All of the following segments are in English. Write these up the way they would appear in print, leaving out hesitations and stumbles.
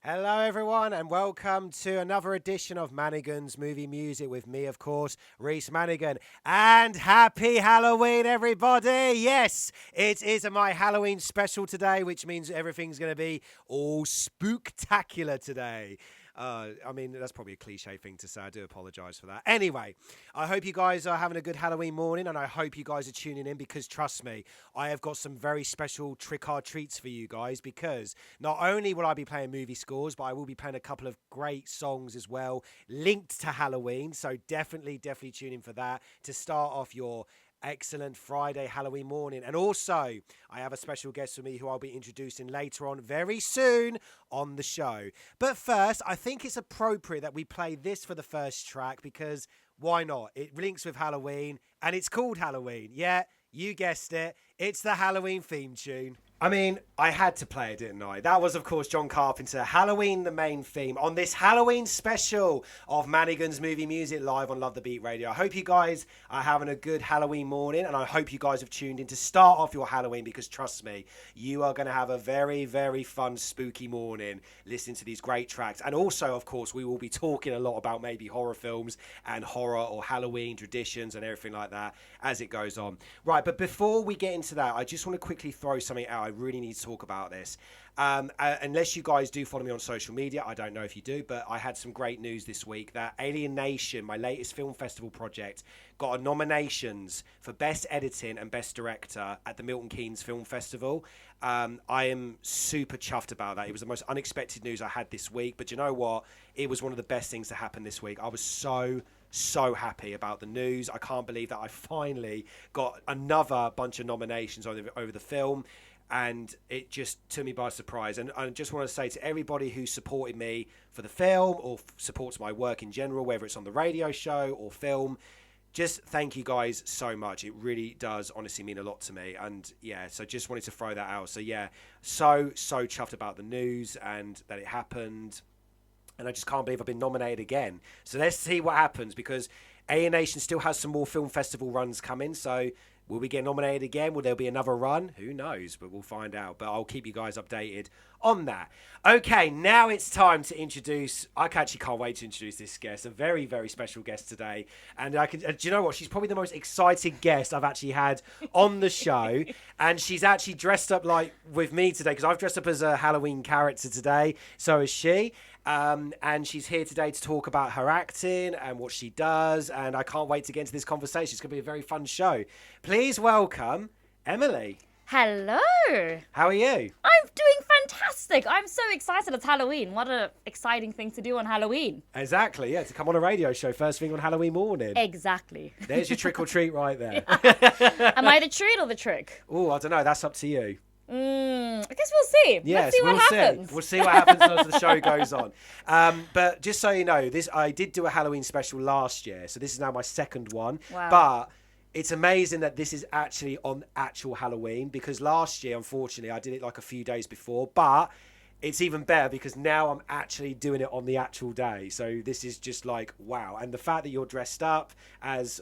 Hello, everyone, and welcome to another edition of Manigan's Movie Music with me, of course, Reese Manigan. And happy Halloween, everybody! Yes, it is my Halloween special today, which means everything's going to be all spooktacular today. That's probably a cliche thing to say. I do apologise for that. Anyway, I hope you guys are having a good Halloween morning, and I hope you guys are tuning in because, trust me, I have got some very special trick-hard treats for you guys because not only will I be playing movie scores, but I will be playing a couple of great songs as well linked to Halloween. So definitely tune in for that to start off your excellent Friday Halloween morning. And also, I have a special guest with me who I'll be introducing later on very soon on the show. But first, I think it's appropriate that we play this for the first track because why not? It links with Halloween and it's called Halloween. Yeah, you guessed it. It's the Halloween theme tune. I mean, I had to play it, didn't I? That was, of course, John Carpenter, Halloween, the main theme, on this Halloween special of Manigan's Movie Music live on Love the Beat Radio. I hope you guys are having a good Halloween morning, and I hope you guys have tuned in to start off your Halloween, because trust me, you are going to have a very, very fun, spooky morning listening to these great tracks. And also, of course, we will be talking a lot about maybe horror films and horror or Halloween traditions and everything like that as it goes on. Right, but before we get into that, I just want to quickly throw something out. I really need to talk about this. Unless you guys do follow me on social media, I don't know if you do, but I had some great news this week that Alien Nation, my latest film festival project, got nominations for Best Editing and Best Director at the Milton Keynes Film Festival. I am super chuffed about that. It was the most unexpected news I had this week, but you know what? It was one of the best things to happen this week. I was so happy about the news. I can't believe that I finally got another bunch of nominations over the film. And it just took me by surprise. And I just want to say to everybody who supported me for the film or supports my work in general, whether it's on the radio show or film, just thank you guys so much. It really does honestly mean a lot to me. And yeah, so just wanted to throw that out. So yeah, so chuffed about the news and that it happened. And I just can't believe I've been nominated again. So let's see what happens, because Alien Nation still has some more film festival runs coming. So will we get nominated again? Will there be another run? Who knows, but we'll find out. But I'll keep you guys updated on that. Okay, now it's time to introduce... I actually can't wait to introduce this guest. A very, very special guest today. And do you know what? She's probably the most exciting guest I've actually had on the show. And she's actually dressed up like with me today, because I've dressed up as a Halloween character today. So is she. And she's here today to talk about her acting and what she does, and I can't wait to get into this conversation. It's going to be a very fun show. Please welcome Emily. Hello. How are you? I'm doing fantastic. I'm so excited. It's Halloween. What an exciting thing to do on Halloween. Exactly, yeah, to come on a radio show first thing on Halloween morning. Exactly. There's your trick or treat right there. Am I the treat or the trick? Oh, I don't know. That's up to you. I guess we'll see. Yes, Let's see what happens. We'll see what happens as the show goes on. But just so you know, I did do a Halloween special last year, so this is now my second one. Wow. But it's amazing that this is actually on actual Halloween, because last year, unfortunately, I did it like a few days before. But it's even better because now I'm actually doing it on the actual day. So this is just like, wow. And the fact that you're dressed up as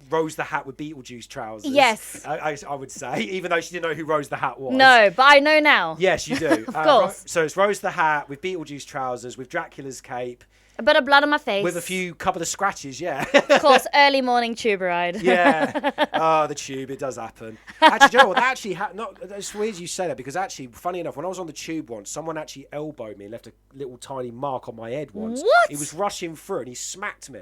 Rose the Hat with Beetlejuice trousers. Yes. I would say, even though she didn't know who Rose the Hat was. No, but I know now. Yes, you do. Of course. So it's Rose the Hat with Beetlejuice trousers, with Dracula's cape. A bit of blood on my face. With a couple of scratches, yeah. Of course, early morning tube ride. Yeah. Oh, the tube, it does happen. Actually, do you know what? That actually, it's weird you say that, because actually, funny enough, when I was on the tube once, someone actually elbowed me and left a little tiny mark on my head once. What? He was rushing through and he smacked me.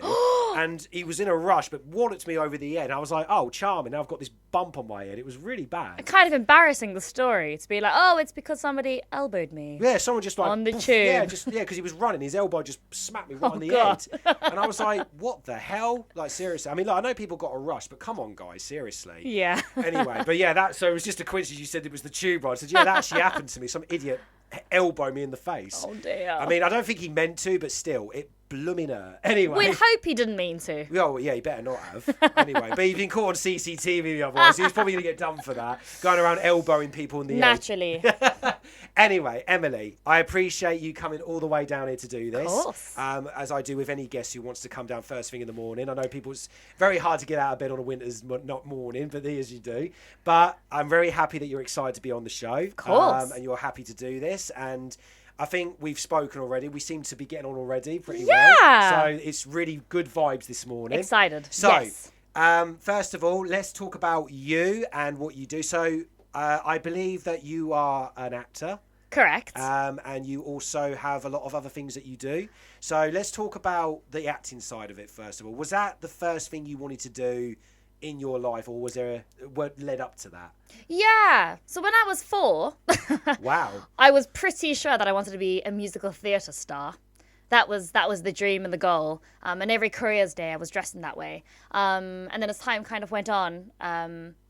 And he was in a rush, but walloped me over the head. And I was like, oh, charming. Now I've got this bump on my head. It was really bad. Kind of embarrassing, the story, to be like, oh, it's because somebody elbowed me. Yeah, someone just like... On the poof, tube. Yeah, because he was running. His elbow just smacked me right on the head. And I was like, what the hell? Like, seriously. I mean, I know people got a rush, but come on, guys, seriously. Yeah. Anyway, but yeah, so it was just a coincidence you said it was the tube ride. I said, yeah, that actually happened to me. Some idiot elbowed me in the face. Oh, dear. I mean, I don't think he meant to, but still, it blooming hurt. Anyway. We'd hope he didn't mean to. Oh, yeah, he better not have. Anyway, but he'd been caught on CCTV otherwise. He was probably going to get done for that. Going around elbowing people in the Naturally. Anyway, Emily, I appreciate you coming all the way down here to do this. Of course. As I do with any guest who wants to come down first thing in the morning. I know it's very hard to get out of bed on a winter's not morning, but as you do. But I'm very happy that you're excited to be on the show. Of course. And you're happy to do this. And I think we've spoken already. We seem to be getting on already pretty Yeah. well. So it's really good vibes this morning. Excited. So, yes. First of all, let's talk about you and what you do. So I believe that you are an actor. Correct. And you also have a lot of other things that you do. So let's talk about the acting side of it first of all. Was that the first thing you wanted to do in your life, or was there what led up to that? Yeah. So when I was 4, Wow. I was pretty sure that I wanted to be a musical theatre star. That was the dream and the goal. And every careers day I was dressed in that way. And then as time kind of went on,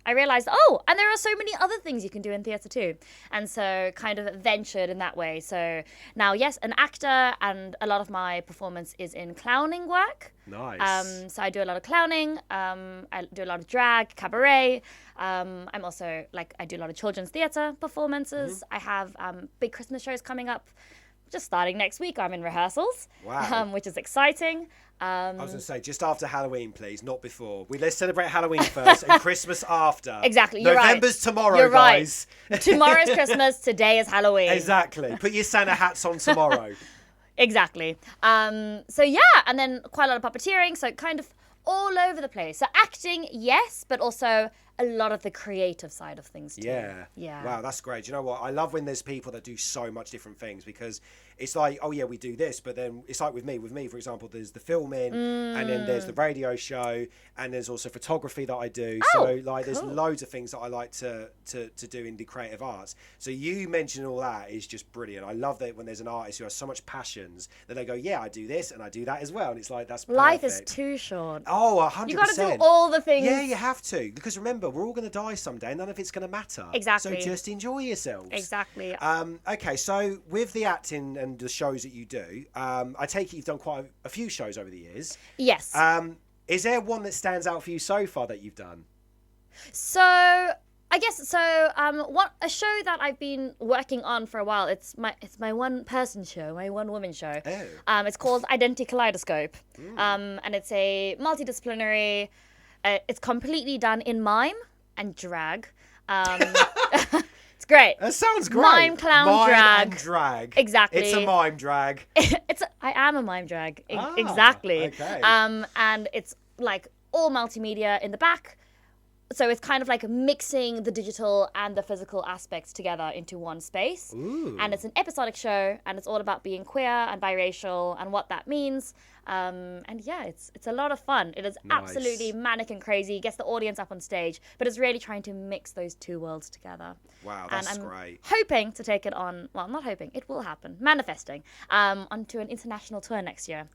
I realized, and there are so many other things you can do in theatre too. And so kind of ventured in that way. So now, yes, an actor, and a lot of my performance is in clowning work. Nice. So I do a lot of clowning. I do a lot of drag, cabaret. I'm also, I do a lot of children's theatre performances. I have big Christmas shows coming up. Just starting next week, I'm in rehearsals. Wow. Which is exciting. I was going to say, just after Halloween, please, not before. Let's celebrate Halloween first and Christmas after. Exactly, you're November's right. tomorrow, you're guys. Right. Tomorrow's Christmas, today is Halloween. Exactly. Put your Santa hats on tomorrow. Exactly. So yeah, and then quite a lot of puppeteering, so kind of all over the place. So acting, yes, but also a lot of the creative side of things too. Yeah. Wow, that's great. Do you know what? I love when there's people that do so much different things, because it's like, oh yeah, we do this, but then it's like with me, for example, there's the filming, and then there's the radio show, and there's also photography that I do. There's loads of things that I like to do in the creative arts. So you mentioning all that is just brilliant. I love that when there's an artist who has so much passions that they go, yeah, I do this and I do that as well. And it's like, that's perfect. Life is too short. Oh, 100%. You got to do all the things. Yeah, you have to, because remember, we're all going to die someday, and none of it's going to matter. Exactly. So just enjoy yourselves. Exactly. Okay, so with the acting and the shows that you do, I take it you've done quite a few shows over the years. Yes. Is there one that stands out for you so far that you've done? So I guess so. What a show that I've been working on for a while. It's my one person show, my one woman show. Oh. It's called Identity Kaleidoscope, and it's a multidisciplinary. It's completely done in mime and drag. It's great. That sounds great. Mime, clown, drag. And drag. Exactly. It's a mime drag. I am a mime drag. Exactly. Okay. And it's like all multimedia in the back. So it's kind of like mixing the digital and the physical aspects together into one space. Ooh. And it's an episodic show, and it's all about being queer and biracial and what that means. And yeah, it's a lot of fun. It is absolutely manic and crazy. Gets the audience up on stage, but it's really trying to mix those two worlds together. Wow, that's and I'm great. hoping to take it on. Well, not hoping. It will happen. Manifesting onto an international tour next year.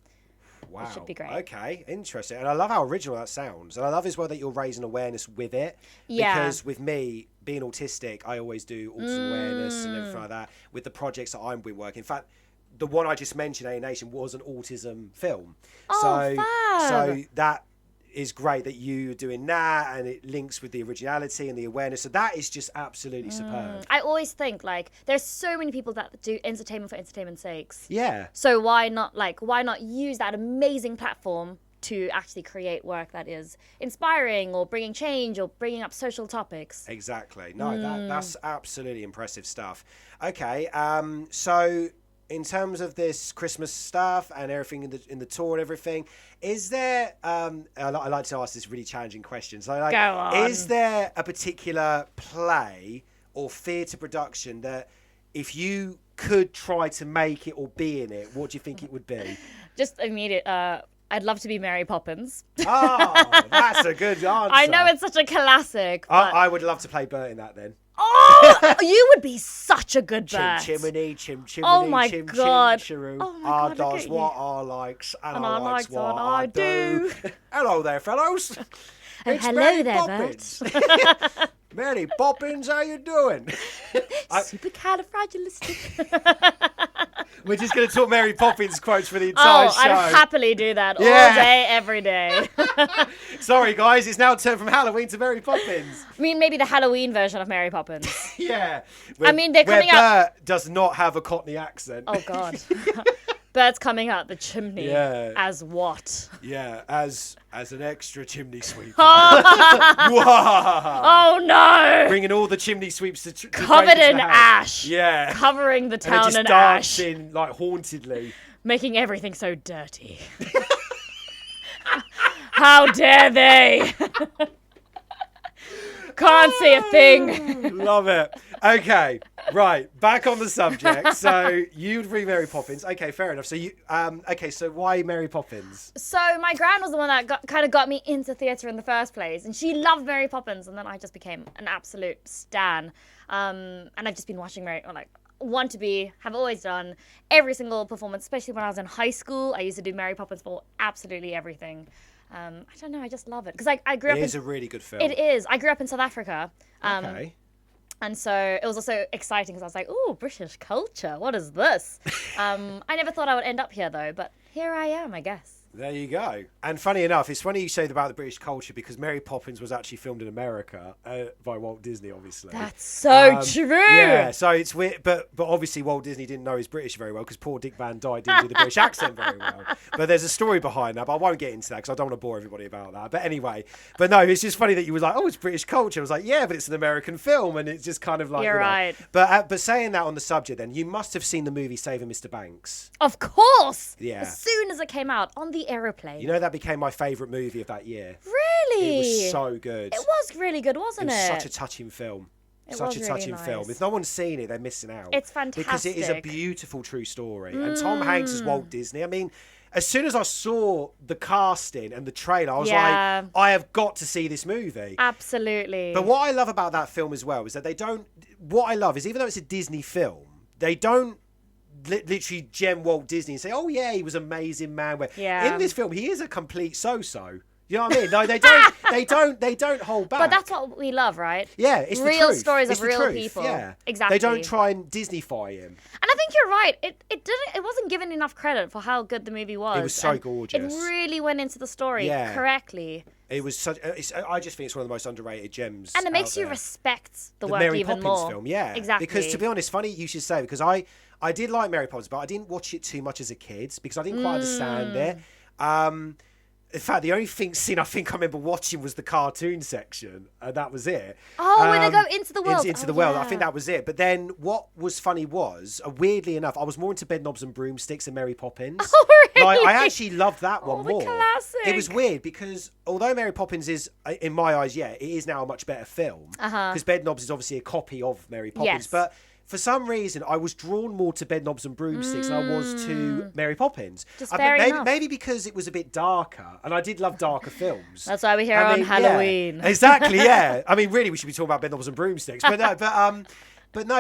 Wow. It should be great. Okay, interesting. And I love how original that sounds. And I love as well that you're raising awareness with it. Yeah. Because with me, being autistic, I always do autism awareness and everything like that with the projects that I've been working. In fact, the one I just mentioned, A Nation, was an autism film. Oh, so that is great that you're doing that, and it links with the originality and the awareness. So that is just absolutely superb. I always think there's so many people that do entertainment for entertainment's sakes. Yeah. So why not use that amazing platform to actually create work that is inspiring or bringing change or bringing up social topics? Exactly. No, that's absolutely impressive stuff. Okay. So in terms of this Christmas stuff and everything in the tour and everything, is there? I like to ask this really challenging question. So, Go on. Is there a particular play or theatre production that, if you could try to make it or be in it, what do you think it would be? Just immediate. I'd love to be Mary Poppins. Oh, that's a good answer. I know it's such a classic. But... I would love to play Bert in that then. Oh, you would be such a good Bert. Chimney, chimney, Oh my God. chim, Oh my I God, look does at what you. I likes, and I I likes likes what what I I do. Hello there, fellows. It's hello Mary there, Poppins. Mary Poppins, how you doing? Supercalifragilistic. We're just going to talk Mary Poppins quotes for the entire show. I'd happily do that all Yeah. day, every day. Sorry, guys, it's now turned from Halloween to Mary Poppins. I mean, maybe the Halloween version of Mary Poppins. Yeah. I mean, they're coming where out- Bert does not have a Cockney accent. Oh, God. Birds coming out the chimney. Yeah. As what? Yeah, as an extra chimney sweeper. Oh no! Bringing all the chimney sweeps to Covered in the house. ash. Yeah. Covering the And town just in ash. dancing like hauntedly. Making everything so dirty. How dare they? Can't see a thing. Love it. Okay, right. Back on the subject. So you'd read Mary Poppins. Okay, fair enough. So so why Mary Poppins? So my gran was the one that kind of got me into theatre in the first place, and she loved Mary Poppins, and then I just became an absolute stan. And I've just been watching have always done every single performance, especially when I was in high school. I used to do Mary Poppins for absolutely everything. I don't know, I just love it. Because I grew up It is a really good film. It is. I grew up in South Africa. Okay. And so it was also exciting because I was like, ooh, British culture, what is this? I never thought I would end up here though, but here I am, I guess. There you go. And funny enough, it's funny you say about the British culture because Mary Poppins was actually filmed in America by Walt Disney, obviously. That's so true. Yeah, so it's weird, but obviously Walt Disney didn't know his British very well because poor Dick Van Dyke didn't do the British accent very well. But there's a story behind that, but I won't get into that because I don't want to bore everybody about that. But anyway, but no, it's just funny that you was like, oh, it's British culture. I was like, yeah, but it's an American film, and it's just kind of like, You're right. But saying that on the subject, then you must have seen the movie Saving Mr. Banks. Of course. Yeah. As soon as it came out on the aeroplane. You know that became my favourite movie of that year. Really? It was so good. It was really good, wasn't it? It was such a touching film. Such a was touching really film. nice. If no one's seen it, they're missing out. It's fantastic. Because it is a beautiful true story. And Tom Hanks as Walt Disney. I mean, as soon as I saw the casting and the trailer, I was like, I have got to see this movie. Absolutely. But what I love about that film as well is that what I love is even though it's a Disney film, they don't literally gem Walt Disney and say, oh yeah, he was an amazing man. In this film, he is a complete so-so. You know what I mean? No, they don't hold back. But that's what we love, right? Yeah, it's the real truth. stories It's of the real truth. people. Yeah, exactly. They don't try and Disneyfy him. And I think you're right. It wasn't given enough credit for how good the movie was. It was so gorgeous. It really went into the story correctly. It was such. I just think it's one of the most underrated gems. And it makes you there. respect the work Mary even Poppins more. film, yeah, exactly. Because to be honest, funny you should say because I did like Mary Poppins, but I didn't watch it too much as a kid because I didn't quite understand it. In fact, the only scene I think I remember watching was the cartoon section, and that was it. Oh, when they go into the world. Into the world. I think that was it. But then what was funny was, weirdly enough, I was more into Bedknobs and Broomsticks than Mary Poppins. Oh, really? Like, I actually loved that one more. The classic. It was weird because although Mary Poppins is, in my eyes, it is now a much better film. Because Bedknobs is obviously a copy of Mary Poppins. Yes. But for some reason, I was drawn more to Bedknobs and Broomsticks than I was to Mary Poppins. Maybe because it was a bit darker, and I did love darker films. That's why we're here on Halloween. Yeah, exactly, yeah. I mean, really, we should be talking about Bedknobs and Broomsticks. But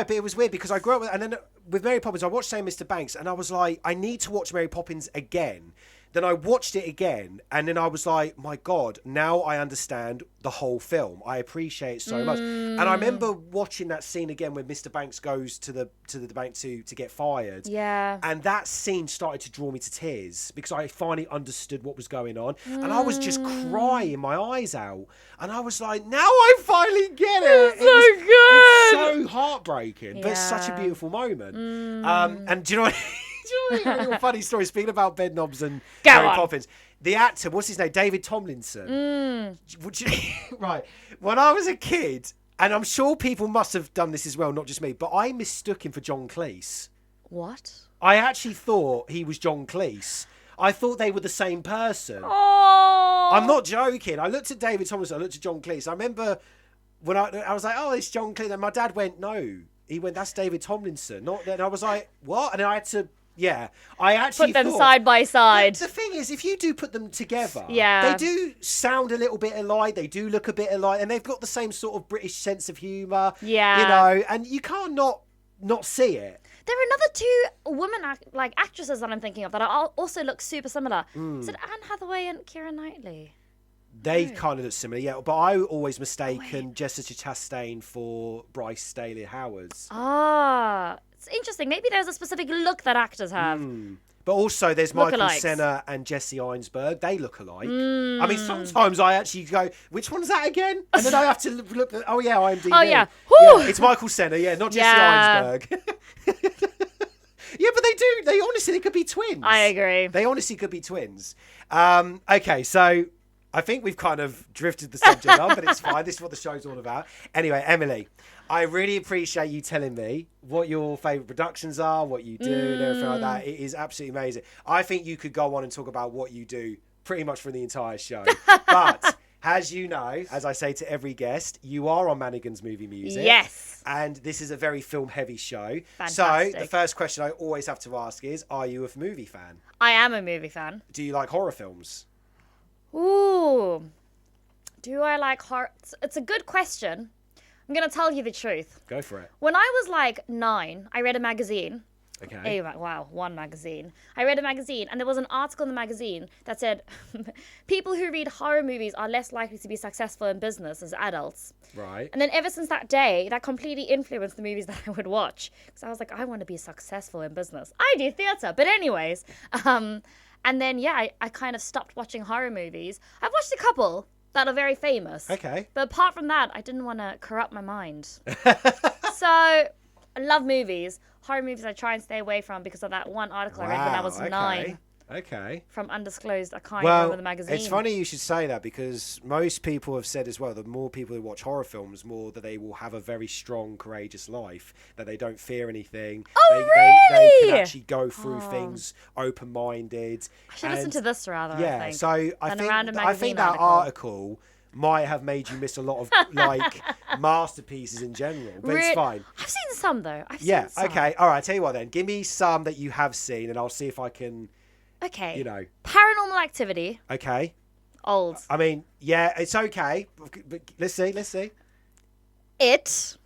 it was weird because I grew up with, and then with Mary Poppins, I watched Saving Mr. Banks, and I was like, I need to watch Mary Poppins again. Then I watched it again, and then I was like, my God, now I understand the whhole film. I appreciate it so much. And I remember watching that scene again when Mr. Banks goes to the bank to get fired. Yeah. And that scene started to draw me to tears because I finally understood what was going on. And I was just crying my eyes out. And I was like, now I finally get it. It's so good. It's so heartbreaking, but it's such a beautiful moment. And do you know what? A little funny story. Speaking about Bedknobs and Mary Poppins, the actor, what's his name? David Tomlinson. Right. When I was a kid, and I'm sure people must have done this as well, not just me, but I mistook him for John Cleese. What? I actually thought he was John Cleese. I thought they were the same person. Oh. I'm not joking. I looked at David Tomlinson. I looked at John Cleese. I remember when I was like, oh, it's John Cleese. And my dad went, no. He went, that's David Tomlinson. And I was like, what? And then I had to... Yeah, I actually put them side by side. The thing is, if you do put them together, they do sound a little bit alike. They do look a bit alike, and they've got the same sort of British sense of humour. Yeah, you know, and you can't not see it. There are another two women actresses that I'm thinking of that also look super similar. Is it Anne Hathaway and Keira Knightley? They kind of look similar, yeah. But I always mistaken Jessica Chastain for Bryce Daley Howard's. Ah, it's interesting. Maybe there's a specific look that actors have. But also, there's Michael Lookalikes. Cera and Jesse Einsberg. They look alike. I mean, sometimes I actually go, which one's that again? And then I have to look at, oh yeah, IMDb. Oh yeah. Yeah, it's Michael Cera, yeah, not Jesse Einsberg. Yeah, but they do. They honestly, they could be twins. I agree. They honestly could be twins. Okay, so I think we've kind of drifted the subject on, but it's fine. This is what the show's all about. Anyway, Emily, I really appreciate you telling me what your favourite productions are, what you do, and everything like that. It is absolutely amazing. I think you could go on and talk about what you do pretty much for the entire show. But as you know, as I say to every guest, you are on Manigan's Movie Music. Yes. And this is a very film-heavy show. Fantastic. So the first question I always have to ask is, are you a movie fan? I am a movie fan. Do you like horror films? Ooh. Do I like horror? It's a good question. I'm going to tell you the truth. Go for it. When I was like 9, I read a magazine. Okay. Oh, wow, one magazine. I read a magazine, and there was an article in the magazine that said people who read horror movies are less likely to be successful in business as adults. Right. And then ever since that day, that completely influenced the movies that I would watch. Because I was like, I want to be successful in business. I do theatre. But anyways, and then, yeah, I kind of stopped watching horror movies. I've watched a couple that are very famous. Okay. But apart from that, I didn't want to corrupt my mind. So I love movies. Horror movies I try and stay away from because of that one article I read when I was 9. Okay. From Undisclosed. I can't remember the magazine. It's funny you should say that because most people have said as well, the more people who watch horror films, more that they will have a very strong, courageous life, that they don't fear anything. Oh, They really? can actually go through things open-minded. I should listen to this rather, Yeah, I think. so I think that article might have made you miss a lot of like masterpieces in general, but it's fine. I've seen some though. Yeah, okay. All right, tell you what then. Give me some that you have seen and I'll see if I can... Okay. You know. Paranormal Activity. Okay. Old. I mean, yeah, it's okay. But let's see. It.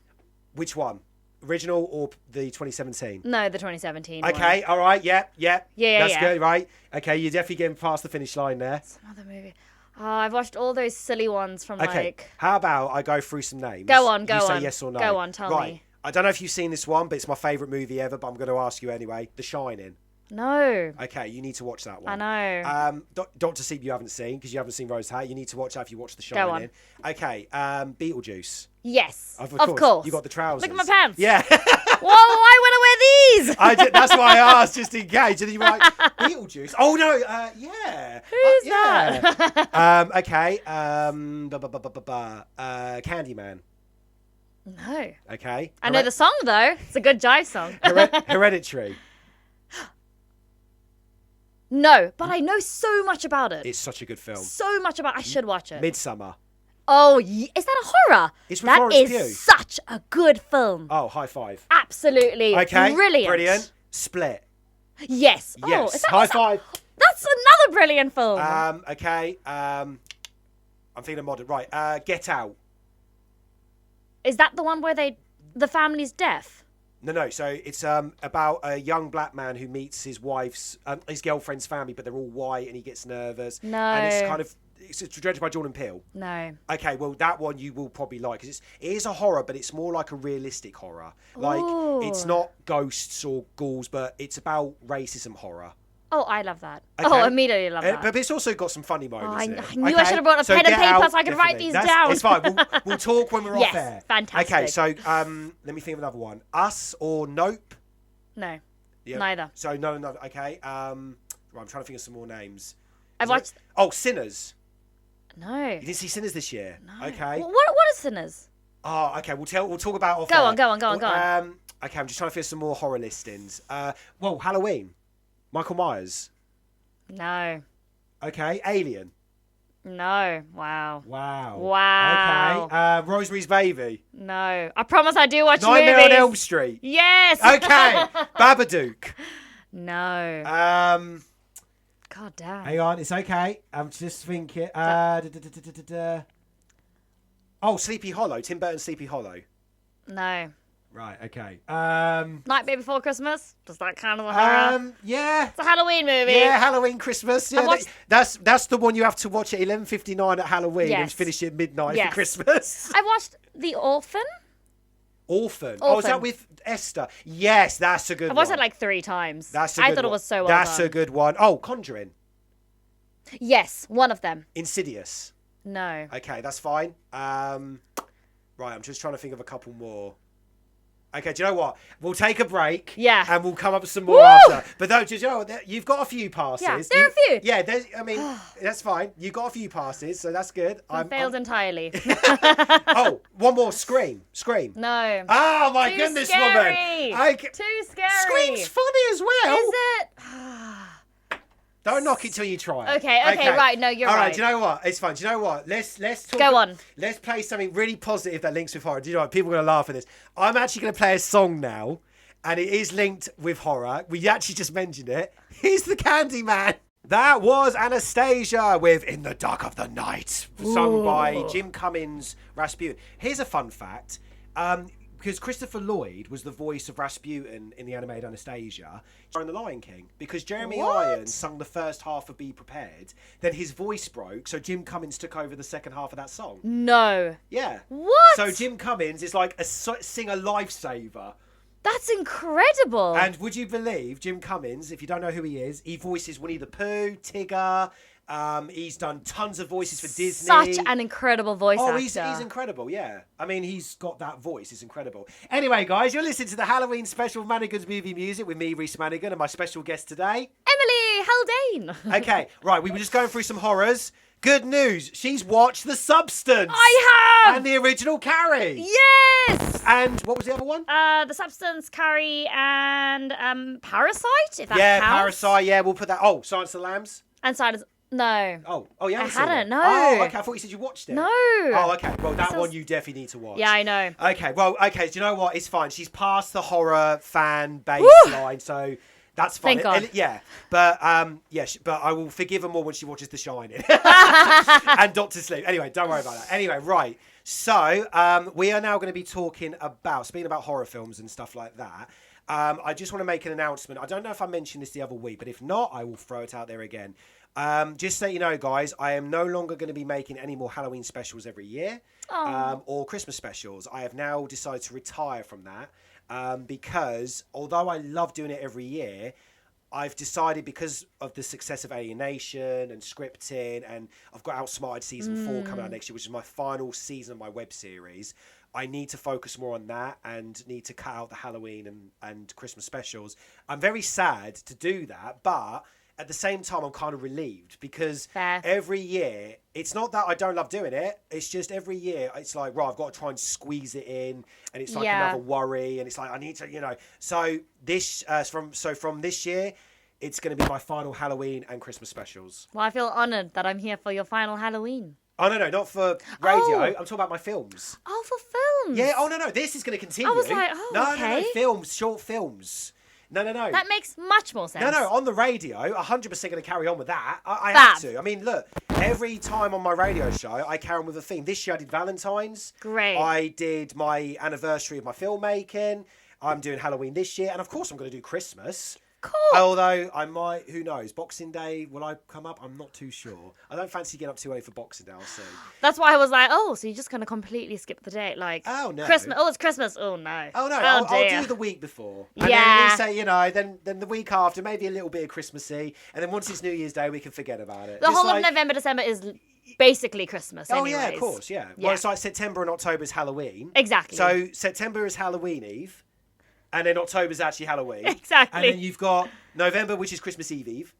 Which one? Original or the 2017? No, the 2017 Okay, one. all right, yeah. That's yeah. good, right? Okay, you're definitely getting past the finish line there. Some other movie. Oh, I've watched all those silly ones from like... How about I go through some names? Go on. You say yes or no. Go on, tell me. I don't know if you've seen this one, but it's my favourite movie ever, but I'm going to ask you anyway. The Shining. No. Okay, you need to watch that one. I know. Dr. Sleep you haven't seen because you haven't seen Rose Hat. You need to watch that if you watch The Shining. Go on. Okay, Beetlejuice. Yes, of course. course. You got the trousers. Look at my pants. Yeah. Whoa, why would I wear these? That's why I asked, just in case. And then you were like, Beetlejuice? Oh, no, yeah. Who's that? Okay. Candyman. No. Okay. I know the song, though. It's a good jive song. Hereditary. No, but I know so much about it. It's such a good film. So much about it. I should watch it. Midsummer. Oh, is that a horror? It's with Florence Pugh. That is such a good film. Oh, high five. Absolutely. Okay. Brilliant. Split. Yes. Yes. Oh, is that, high five. That's another brilliant film. Okay. I'm thinking of modern. Right. Get Out. Is that the one where the family's deaf? No. So it's about a young black man who meets his his girlfriend's family, but they're all white, and he gets nervous. No. And it's directed by Jordan Peele. No. Okay, well that one you will probably like because it is a horror, but it's more like a realistic horror. Like it's not ghosts or ghouls, but it's about racism horror. Oh, I love that. Okay. Oh, immediately love that. But it's also got some funny moments. I knew I should have brought a pen and paper so I could write these down. It's fine. We'll talk when we're off air. Yes, fantastic. Okay, so let me think of another one. Us or Nope? No, yeah. Neither. So no. Okay. Right, I'm trying to think of some more names. I've watched. Oh, Sinners. No. You didn't see Sinners this year? No. Okay. What is Sinners? Oh, okay. We'll talk about off Go air. on. Okay, I'm just trying to think of some more horror listings. Halloween. Michael Myers. No. Okay. Alien. No. Wow. Okay. Rosemary's Baby. No. I promise I do watch Nightmare movies. on Elm Street. Yes. Okay. Babadook. No. God damn. Hang on, it's okay. I'm just thinking. Sleepy Hollow. Tim Burton's Sleepy Hollow. No. Right. Okay. Nightmare Before Christmas. Does that count as a horror? Yeah. It's a Halloween movie. Yeah, Halloween, Christmas. Yeah, that's the one you have to watch at 11:59 at Halloween and finish at midnight for Christmas. I watched The Orphan. Orphan. Oh, is that with Esther? Yes, that's a good one. I've watched it like 3 times. That's a good one. I thought it was so well That's done. a good one. Oh, Conjuring. Yes, one of them. Insidious. No. Okay, that's fine. Right, I'm just trying to think of a couple more. Okay, do you know what? We'll take a break. Yeah. And we'll come up with some more after. But no, do you know what? You've got a few passes. Yeah, there are a few. Yeah, that's fine. You've got a few passes, so that's good. I failed entirely. Oh, one more. Scream. No. Oh, my Too goodness, scary. woman. Too scary. Scream's funny as well. Is it? Don't knock it till you try it. Okay, right. No, you're All right. right, do you know what? It's fun. Do you know what? Let's talk. Go on. Let's play something really positive that links with horror. Do you know what? People are going to laugh at this. I'm actually going to play a song now, and it is linked with horror. We actually just mentioned it. Here's the Candyman. That was Anastasia with In the Dark of the Night, sung by Jim Cummins' Rasputin. Here's a fun fact. Because Christopher Lloyd was the voice of Rasputin in the animated Anastasia in The Lion King. Because Jeremy Irons sung the first half of Be Prepared, then his voice broke, so Jim Cummins took over the second half of that song. No. Yeah. What? So Jim Cummins is like a singer lifesaver. That's incredible. And would you believe Jim Cummins, if you don't know who he is, he voices Winnie the Pooh, Tigger. He's done tons of voices for Disney. Such an incredible voice actor. He's incredible, yeah. I mean, he's got that voice. It's incredible. Anyway, guys, you're listening to the Halloween special of Manigan's Movie Music with me, Reese Manigan, and my special guest today, Emily Haldane. Okay, right, we were just going through some horrors. Good news, she's watched The Substance. I have! And the original Carrie. Yes! And what was the other one? The Substance, Carrie, and Parasite, if that Yeah, counts. Parasite, yeah, we'll put that. Oh, Silence of the Lambs? And Silence... No. Oh, you haven't seen hadn't, it? no. Oh, okay, I thought you said you watched it. No. Oh, okay, well, that Sounds- one you definitely need to watch. Yeah, I know. Okay, well, do you know what? It's fine. She's past the horror fan baseline, so that's fine. Thank God. And, yeah, but but I will forgive her more when she watches The Shining and Doctor Sleep. Anyway, don't worry about that. Anyway, right. So we are now going to be talking about speaking about horror films and stuff like that. I just want to make an announcement. I don't know if I mentioned this the other week, but if not, I will throw it out there again. Just so you know, guys, I am no longer going to be making any more Halloween specials every year or Christmas specials. I have now decided to retire from that because although I love doing it every year, I've decided because of the success of Alienation and scripting, and I've got Outsmarted season 4 coming out next year, which is my final season of my web series. I need to focus more on that and need to cut out the Halloween and Christmas specials. I'm very sad to do that, but at the same time, I'm kind of relieved because every year, it's not that I don't love doing it. It's just every year, it's like, right, I've got to try and squeeze it in. And it's like another worry. And it's like, I need to, So from this year, it's going to be my final Halloween and Christmas specials. Well, I feel honoured that I'm here for your final Halloween. Oh, no, not for radio. I'm talking about my films. Oh, for films? Yeah, no, this is going to continue. I was like, No, films, short films. No. That makes much more sense. No, on the radio, 100% going to carry on with that. I have to. I mean, look, every time on my radio show, I carry on with a theme. This year I did Valentine's. Great. I did my anniversary of my filmmaking. I'm doing Halloween this year. And of course, I'm going to do Christmas. Cool. Although I might, who knows, Boxing Day, will I come up? I'm not too sure. I don't fancy getting up too early for Boxing Day, I'll see. That's why I was like, so you're just going to completely skip the date. Like, oh, no. Christmas. Oh, it's Christmas. Oh, no. Oh, no. I'll do the week before. And yeah. then we say, then the week after, maybe a little bit of Christmassy. And then once it's New Year's Day, we can forget about it. The whole of November, December is basically Christmas anyways. Oh, yeah, of course, yeah. Well, it's like September and October is Halloween. Exactly. So September is Halloween Eve. And then October's actually Halloween. Exactly. And then you've got November, which is Christmas Eve.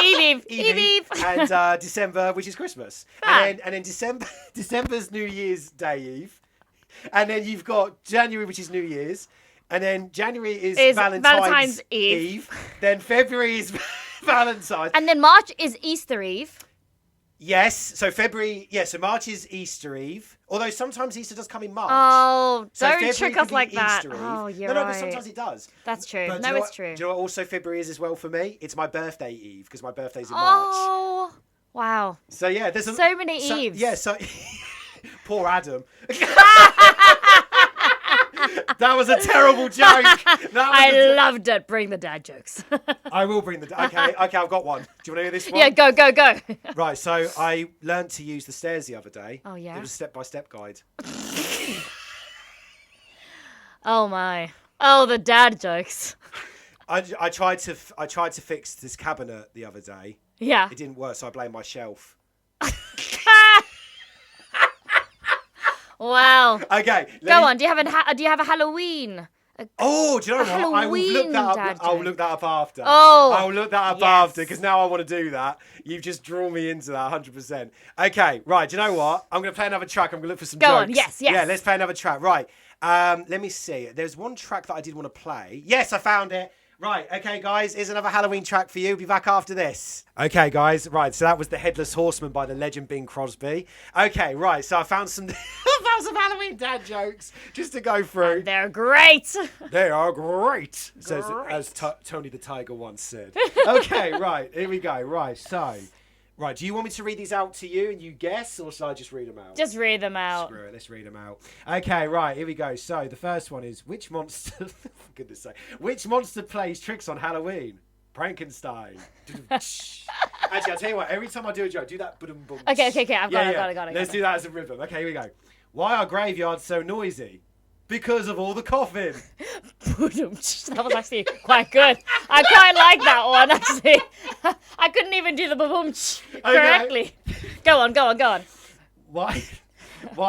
Eve. And December, which is Christmas. And then December's New Year's Day Eve. And then you've got January, which is New Year's. And then January is Valentine's Eve. Then February is Valentine's. And then March is Easter Eve. Yes, so February, so March is Easter Eve. Although sometimes Easter does come in March. Oh, so don't February trick us like that. Easter Eve. Oh, you're No, right. but sometimes it does. That's true. But No, it's true. Do you know what also February is as well for me? It's my birthday Eve, because my birthday's in March. Oh, wow. So yeah, there's so many Eves. Yeah, so poor Adam. That was a terrible joke. I loved it. Bring the dad jokes. I will bring the... Okay, I've got one. Do you want to hear this one? Yeah, go. Right, so I learned to use the stairs the other day. Oh, yeah? It was a step-by-step guide. Oh, my. Oh, the dad jokes. I tried to fix this cabinet the other day. Yeah. It didn't work, so I blamed my shelf. Wow. Okay. Go on. Do you have a Halloween Oh, do you know what? I will look that up. Dad I'll joke. look that up after. Oh, I'll look that up yes. after because now I want to do that. You've just drawn me into that 100%. Okay, right. Do you know what? I'm going to play another track. I'm going to look for some Go jokes. on, yes. Yeah, let's play another track. Right. Let me see. There's one track that I did want to play. Yes, I found it. Right, okay, guys, here's another Halloween track for you. Be back after this. Okay, guys, right, so that was The Headless Horseman by the legend Bing Crosby. Okay, right, so I found some Halloween dad jokes just to go through. And they're great. They are great, says as Tony the Tiger once said. Okay, right, here we go. Right, so, right, do you want me to read these out to you and you guess, or shall I just read them out? Just read them out. Screw it, let's read them out. Okay, right, here we go. So, the first one is, which monster, for goodness sake, which monster plays tricks on Halloween? Frankenstein. Actually, I'll tell you what, every time I do a joke, do that boom boom. Okay, I've got it. Let's do that as a rhythm. Okay, here we go. Why are graveyards so noisy? Because of all the coughing. That was actually quite good. I quite like that one, actually. I couldn't even do the boom correctly. Go on. Why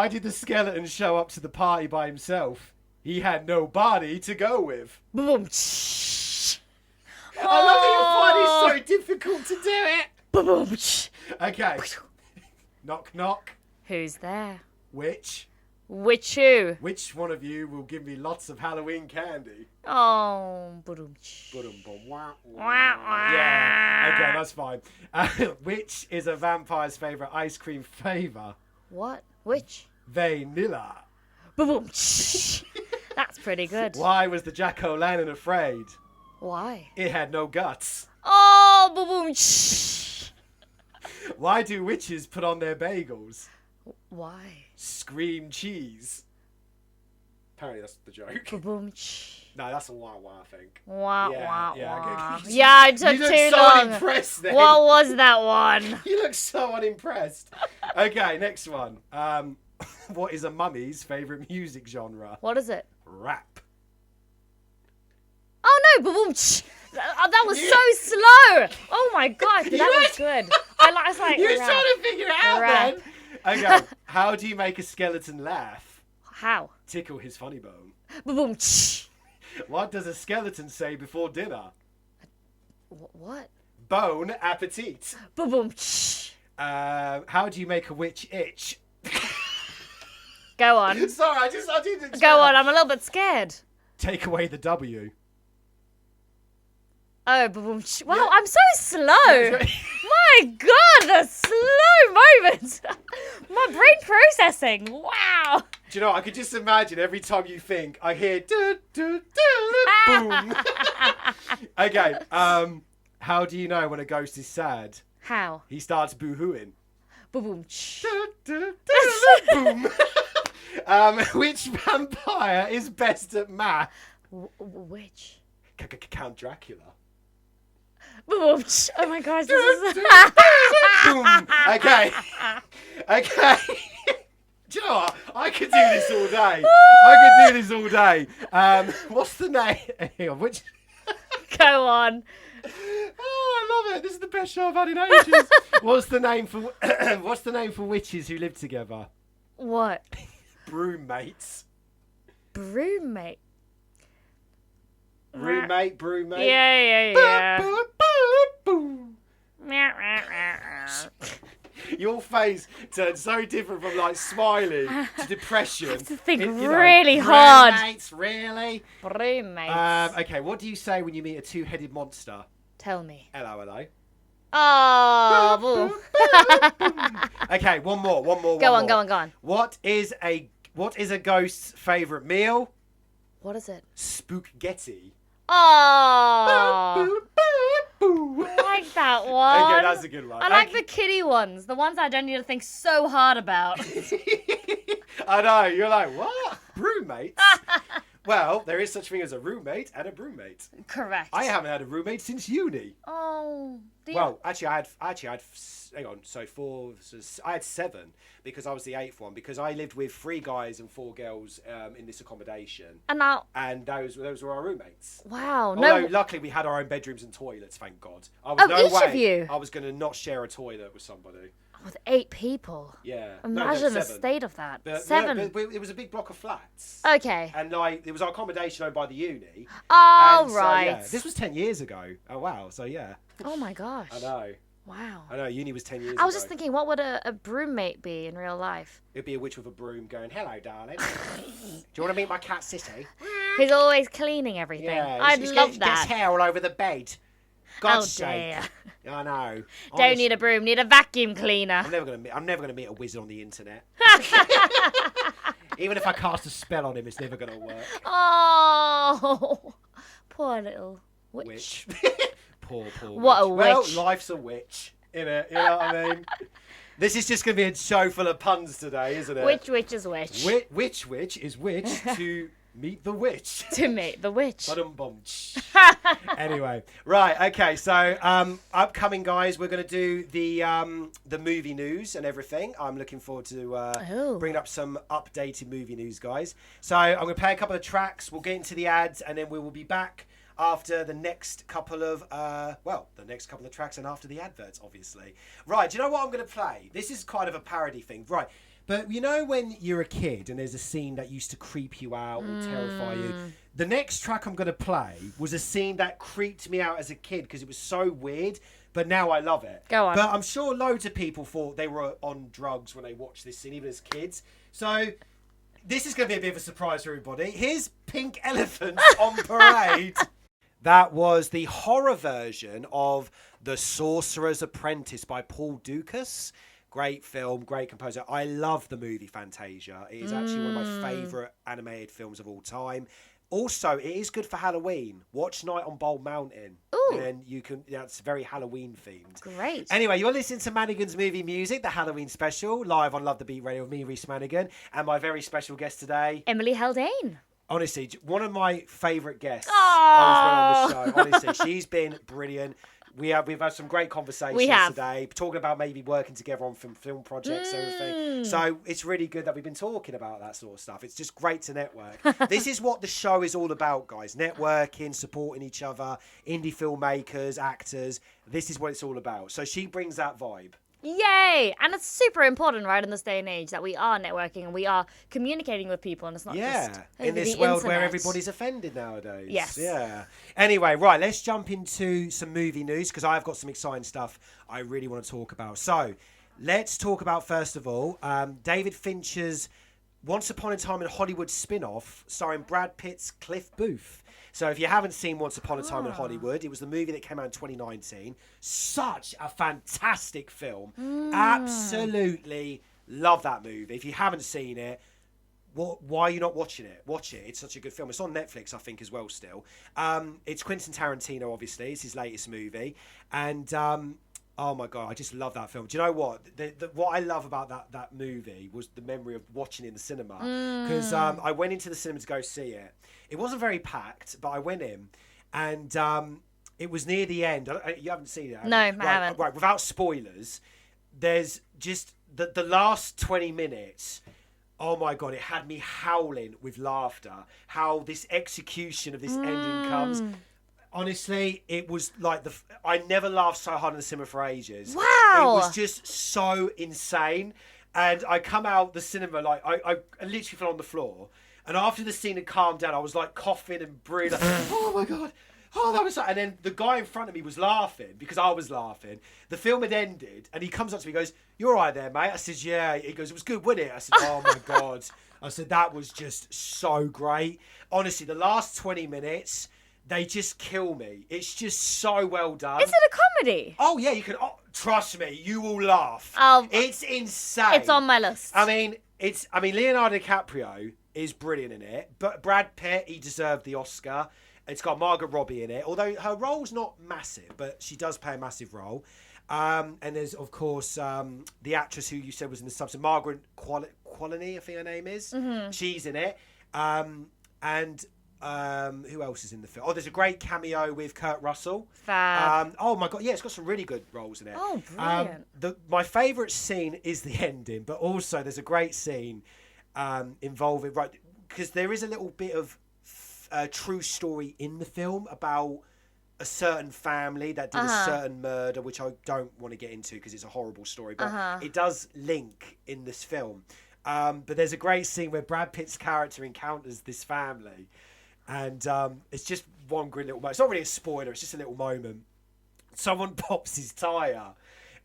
did the skeleton show up to the party by himself? He had no body to go with. Boom. I love that you find it so difficult to do it. Boom. Okay. Knock, knock. Who's there? Which Who? Which one of you will give me lots of Halloween candy? Oh, boom. Yeah. Okay, that's fine. Which is a vampire's favourite ice cream flavour? What? Which? Vanilla. Boom. That's pretty good. Why was the jack-o'-lantern afraid? Why? It had no guts. Oh, boom. Why do witches put on their bagels? Why? Scream cheese. Apparently that's the joke. Boom. No, that's a wah-wah, I think. Wah. Yeah, It took you look too so long. unimpressed then. What was that one? You look so unimpressed. Okay, next one. What is a mummy's favourite music genre? What is it? Rap. Oh no, boom. That was so slow. Oh my god, that was good. I was like, You were trying to figure it out Rap. then. Okay, how do you make a skeleton laugh? How? Tickle his funny bone. Boom. What does a skeleton say before dinner? What? Bon appetit. Boom. How do you make a witch itch? Go on. Sorry, I didn't. Go on. I'm a little bit scared. Take away the W. Oh, boom. Wow, I'm so slow. My God, the slow moment. My brain processing. Wow. Do you know, I could just imagine every time you think, I hear do, do, do, boom. Okay, how do you know when a ghost is sad? How? He starts boo-hooing. Boom. Do, do, do, boom. Which vampire is best at math? Which? Count Dracula. Boom. Oh my gosh, this is... Boom. Okay. Do you know what? I could do this all day. What's the name? Which? Go on. Oh, I love it. This is the best show I've had in ages. What's the name for witches who live together? What? Broommates. Brewmate. Roommate. Yeah. Boom, boom, boom. Your face turned so different from like smiling to depression. I have to think You know, really hard. Roommates, really? Brewmates. Okay, what do you say when you meet a two-headed monster? Tell me. Hello. Oh. Okay, one more. Go on. What is a ghost's favourite meal? What is it? Spookgetti. Oh. I like that one. Okay, that's a good one. I like the kiddie ones. The ones I don't need to think so hard about. I know, you're like, what? Roommates? Well, there is such thing as a roommate and a broommate. Correct. I haven't had a roommate since uni. Oh. Well, actually, I had. Hang on. So I had 7 because I was the 8th one because I lived with 3 guys and 4 girls in this accommodation. And those were our roommates. Wow. Although luckily we had our own bedrooms and toilets. Thank God. Each of you? I was going to not share a toilet with somebody. With 8 people. Yeah. Imagine the 7. state of that. But, 7. No, but it was a big block of flats. Okay. And like it was our accommodation owned by the uni. Oh, and right. So, yeah, this was 10 years ago. Oh wow. So yeah. Oh my gosh. I know. Wow. I know. Uni was 10 years ago. I was just thinking, what would a broommate be in real life? It'd be a witch with a broom going, "Hello, darling. Do you want to meet my cat Sissy?" He's always cleaning everything. Yeah. I'd love that. Gets hair all over the bed. God's Oh, sake. dear. I know. Don't need a broom, need a vacuum cleaner. I'm never gonna meet a wizard on the internet. Even if I cast a spell on him, it's never gonna work. Oh, poor little witch. Poor What a witch. witch. Well, life's a witch, innit? You know what I mean? This is just gonna be a show full of puns today, isn't it? Which is which? Which is which to meet the witch. To meet the witch. Ba-dum-bum. Anyway, right, okay, so upcoming guys, we're going to do the movie news and everything. I'm looking forward to bringing up some updated movie news, guys. So I'm going to play a couple of tracks, we'll get into the ads, and then we will be back after the next couple of tracks and after the adverts, obviously. Right, do you know what I'm going to play? This is kind of a parody thing. Right, but you know when you're a kid and there's a scene that used to creep you out or terrify you? The next track I'm going to play was a scene that creeped me out as a kid because it was so weird, but now I love it. Go on. But I'm sure loads of people thought they were on drugs when they watched this scene, even as kids. So this is going to be a bit of a surprise for everybody. Here's Pink Elephants on Parade. That was the horror version of The Sorcerer's Apprentice by Paul Dukas. Great film, great composer. I love the movie Fantasia. It is actually one of my favourite animated films of all time. Also, it is good for Halloween. Watch Night on Bald Mountain. Ooh. And you can, it's very Halloween themed. Great. Anyway, you're listening to Manigan's Movie Music, the Halloween special, live on Love the Beat Radio with me, Reese Manigan, and my very special guest today, Emily Haldane. honestly, one of my favourite guests Aww. on the show. Honestly, she's been brilliant. We've had some great conversations today, talking about maybe working together on film projects and everything. So it's really good that we've been talking about that sort of stuff. It's just great to network. This is what the show is all about, guys. Networking, supporting each other, indie filmmakers, actors. This is what it's all about. So she brings that vibe. Yay! And it's super important, right, in this day and age that we are networking and we are communicating with people and it's not just in this world where everybody's offended nowadays. Yes. Yeah. Anyway, right, let's jump into some movie news because I've got some exciting stuff I really want to talk about. So let's talk about, first of all, David Fincher's Once Upon a Time in Hollywood spin-off starring Brad Pitt's Cliff Booth. So if you haven't seen Once Upon a Time in Hollywood, it was the movie that came out in 2019. Such a fantastic film. Absolutely love that movie. If you haven't seen it, why are you not watching it? Watch it. It's such a good film. It's on Netflix, I think, as well still. It's Quentin Tarantino, obviously. It's his latest movie. And oh my God, I just love that film. Do you know what? What I love about that movie was the memory of watching it in the cinema. Because I went into the cinema to go see it. It wasn't very packed, but I went in and it was near the end. You haven't seen it, have No, you? I haven't. Right, without spoilers, there's just the last 20 minutes. Oh my God, it had me howling with laughter. How this execution of this ending comes. Honestly, it was like I never laughed so hard in the cinema for ages. Wow. It was just so insane. And I come out the cinema, like, I literally fell on the floor. And after the scene had calmed down, I was like coughing and breathing. Oh my God. Oh, that was... And then the guy in front of me was laughing because I was laughing. The film had ended and he comes up to me and goes, "You all right there, mate?" I said, "Yeah." He goes, "It was good, wasn't it?" I said, "Oh my God." I said, "That was just so great." Honestly, the last 20 minutes, they just kill me. It's just so well done. Is it a comedy? Oh, yeah, you can... Oh, trust me, you will laugh. It's insane. It's on my list. I mean, Leonardo DiCaprio is brilliant in it, but Brad Pitt, he deserved the Oscar. It's got Margot Robbie in it, although her role's not massive, but she does play a massive role. And there's, of course, the actress who you said was in the substance, Margaret Qualley, I think her name is. Mm-hmm. She's in it. And who else is in the film? Oh, there's a great cameo with Kurt Russell. Fab. Oh my God, yeah, it's got some really good roles in it. Oh, brilliant. My favourite scene is the ending, but also there's a great scene involving, because there is a little bit of true story in the film about a certain family that did a certain murder, which I don't want to get into because it's a horrible story, but it does link in this film. But there's a great scene where Brad Pitt's character encounters this family, and it's just one great little moment. It's not really a spoiler, it's just a little moment. Someone pops his tyre,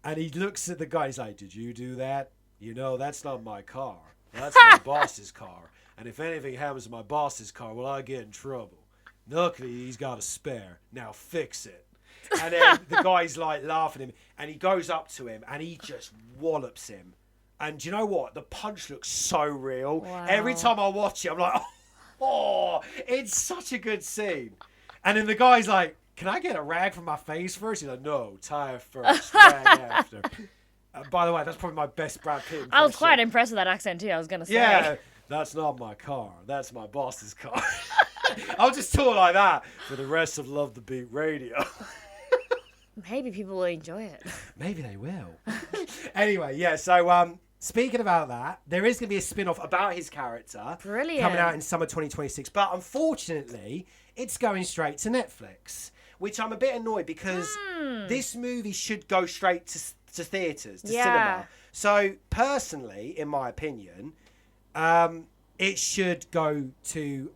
and he looks at the guy, he's like, "Did you do that? You know, that's not my car. That's my boss's car. And if anything happens to my boss's car, well, I get in trouble. Luckily, he's got a spare. Now fix it." And then the guy's like laughing at him, and he goes up to him, and he just wallops him. And do you know what? The punch looks so real. Wow. Every time I watch it, I'm like, oh, it's such a good scene. And then the guy's like, "Can I get a rag from my face first?" He's like, "No, tire first, rag after." By the way, that's probably my best Brad Pitt impression. I was quite impressed with that accent too, I was going to say. Yeah, "That's not my car. That's my boss's car." I'll just talk like that for the rest of Love the Beat Radio. Maybe people will enjoy it. Maybe they will. Anyway, yeah, so speaking about that, there is going to be a spin-off about his character. Brilliant. Coming out in summer 2026. But unfortunately, it's going straight to Netflix, which I'm a bit annoyed because this movie should go straight to theatres, to cinema. So personally, in my opinion, it should go to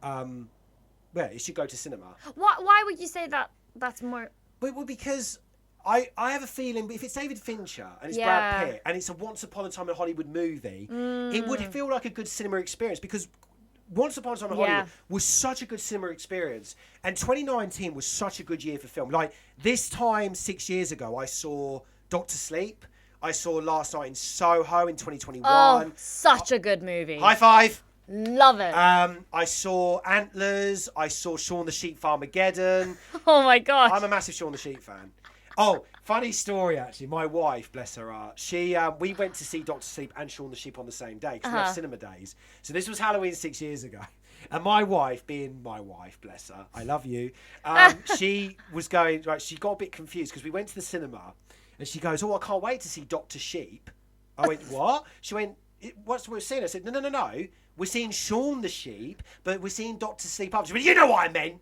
it should go to cinema. Why would you say that? That's more. Well, because I have a feeling if it's David Fincher and it's Brad Pitt and it's a Once Upon a Time in Hollywood movie, it would feel like a good cinema experience because Once Upon a Time in Hollywood was such a good cinema experience, and 2019 was such a good year for film. Like this time 6 years ago, I saw Doctor Sleep. I saw Last Night in Soho in 2021. Oh, such a good movie. High five. Love it. I saw Antlers. I saw Shaun the Sheep Farmageddon. Oh my gosh. I'm a massive Shaun the Sheep fan. Oh, funny story actually. My wife, bless her heart, we went to see Doctor Sleep and Shaun the Sheep on the same day because we have cinema days. So this was Halloween 6 years ago. And my wife, being my wife, bless her, I love you. She was going, right, she got a bit confused because we went to the cinema and she goes, "Oh, I can't wait to see Doctor Sheep." I went, "What?" She went, "What's we're seeing?" I said, No. We're seeing Shaun the Sheep, but we're seeing Doctor Sleep up. She went, "You know what I meant."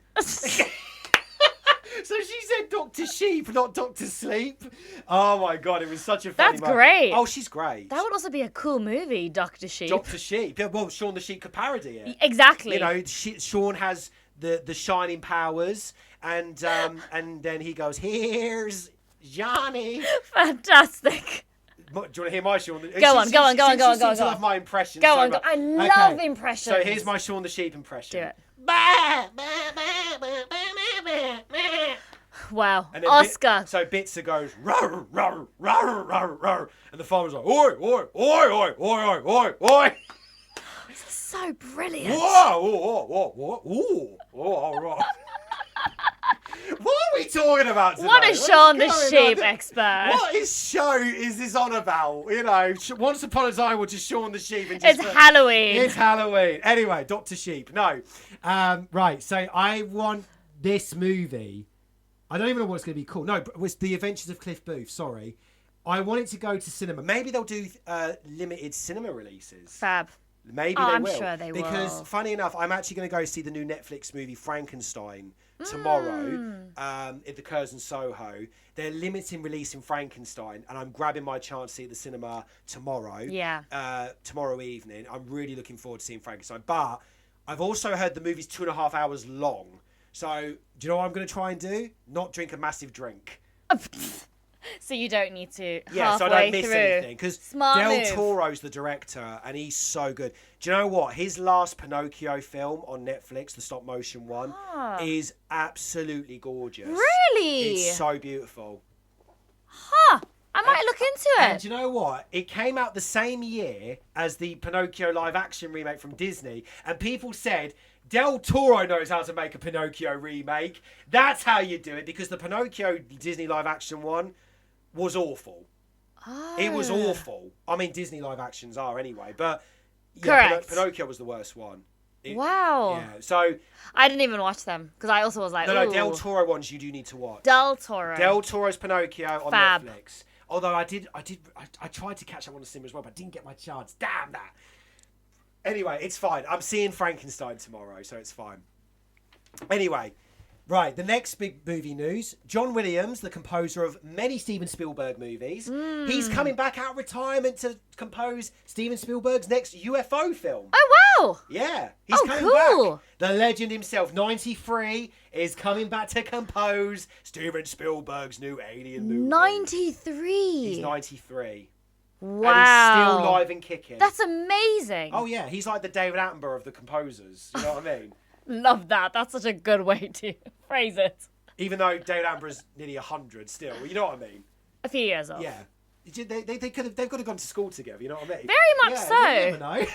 So she said Dr. Sheep, not Dr. Sleep. Oh my God, it was such a funny That's great. Oh, she's great. That would also be a cool movie, Dr. Sheep. Dr. Sheep. Yeah, well, Shaun the Sheep could parody it. Exactly. You know, Shaun has the shining powers, and then he goes, "Here's Johnny." Fantastic. Do you want to hear my Shaun? Go on. I love my impression. Go on. I love impressions. So here's my Shaun the Sheep impression. Do it. Wow. And then Oscar. So Bitzer goes, "Roar, roar, roar, roar, roar," and the farmer's like, "Oi, oi, oi, oi, oi, oi, oi." This is so brilliant. Whoa, whoa, whoa, whoa, whoa, whoa, whoa. What are we talking about today? What a Shaun the Sheep expert. What show is this on about? You know, Once Upon a Time, we're just Shaun the Sheep. And just It's Halloween. It's Halloween. Anyway, Dr. Sheep. No. Right, so I want this movie. I don't even know what it's going to be called. No, it was The Adventures of Cliff Booth. Sorry. I want it to go to cinema. Maybe they'll do limited cinema releases. Fab. Maybe they I'm will. sure they will. Because, funny enough, I'm actually going to go see the new Netflix movie Frankenstein tomorrow at the Curzon Soho. They're limiting releasing Frankenstein, and I'm grabbing my chance to see it at the cinema tomorrow. Yeah. Tomorrow evening. I'm really looking forward to seeing Frankenstein. But I've also heard the movie's 2.5 hours long. So, do you know what I'm going to try and do? Not drink a massive drink. So you don't need to So I don't miss anything. Because Smart Del move. Toro's the director, and he's so good. Do you know what? His last Pinocchio film on Netflix, the stop motion one, is absolutely gorgeous. Really? It's so beautiful. Huh. I might look into it. And do you know what? It came out the same year as the Pinocchio live action remake from Disney, and people said, Del Toro knows how to make a Pinocchio remake. That's how you do it, because the Pinocchio Disney live action one was awful. Oh. It was awful. I mean, Disney live actions are anyway, but Correct. Pinocchio was the worst one. Wow. Yeah, so... I didn't even watch them, because I also was like, No, Del Toro ones you do need to watch. Del Toro. Del Toro's Pinocchio on Fab. Netflix. Although I tried to catch up on the cinema as well, but I didn't get my chance. Damn that. Anyway, it's fine. I'm seeing Frankenstein tomorrow, so it's fine. Anyway, Right, the next big movie news. John Williams, the composer of many Steven Spielberg movies, he's coming back out of retirement to compose Steven Spielberg's next UFO film. Oh, wow. Yeah, he's coming cool. back. The legend himself, 93, is coming back to compose Steven Spielberg's new Alien movie. 93. He's 93. Wow. And he's still live and kicking. That's amazing. Oh, yeah, he's like the David Attenborough of the composers. You know what I mean? Love that. That's such a good way to phrase it. Even though David Attenborough's nearly 100 still. You know what I mean? A few years off. Yeah. They could have, they've got to gone to school together, you know what I mean? Very much so. You never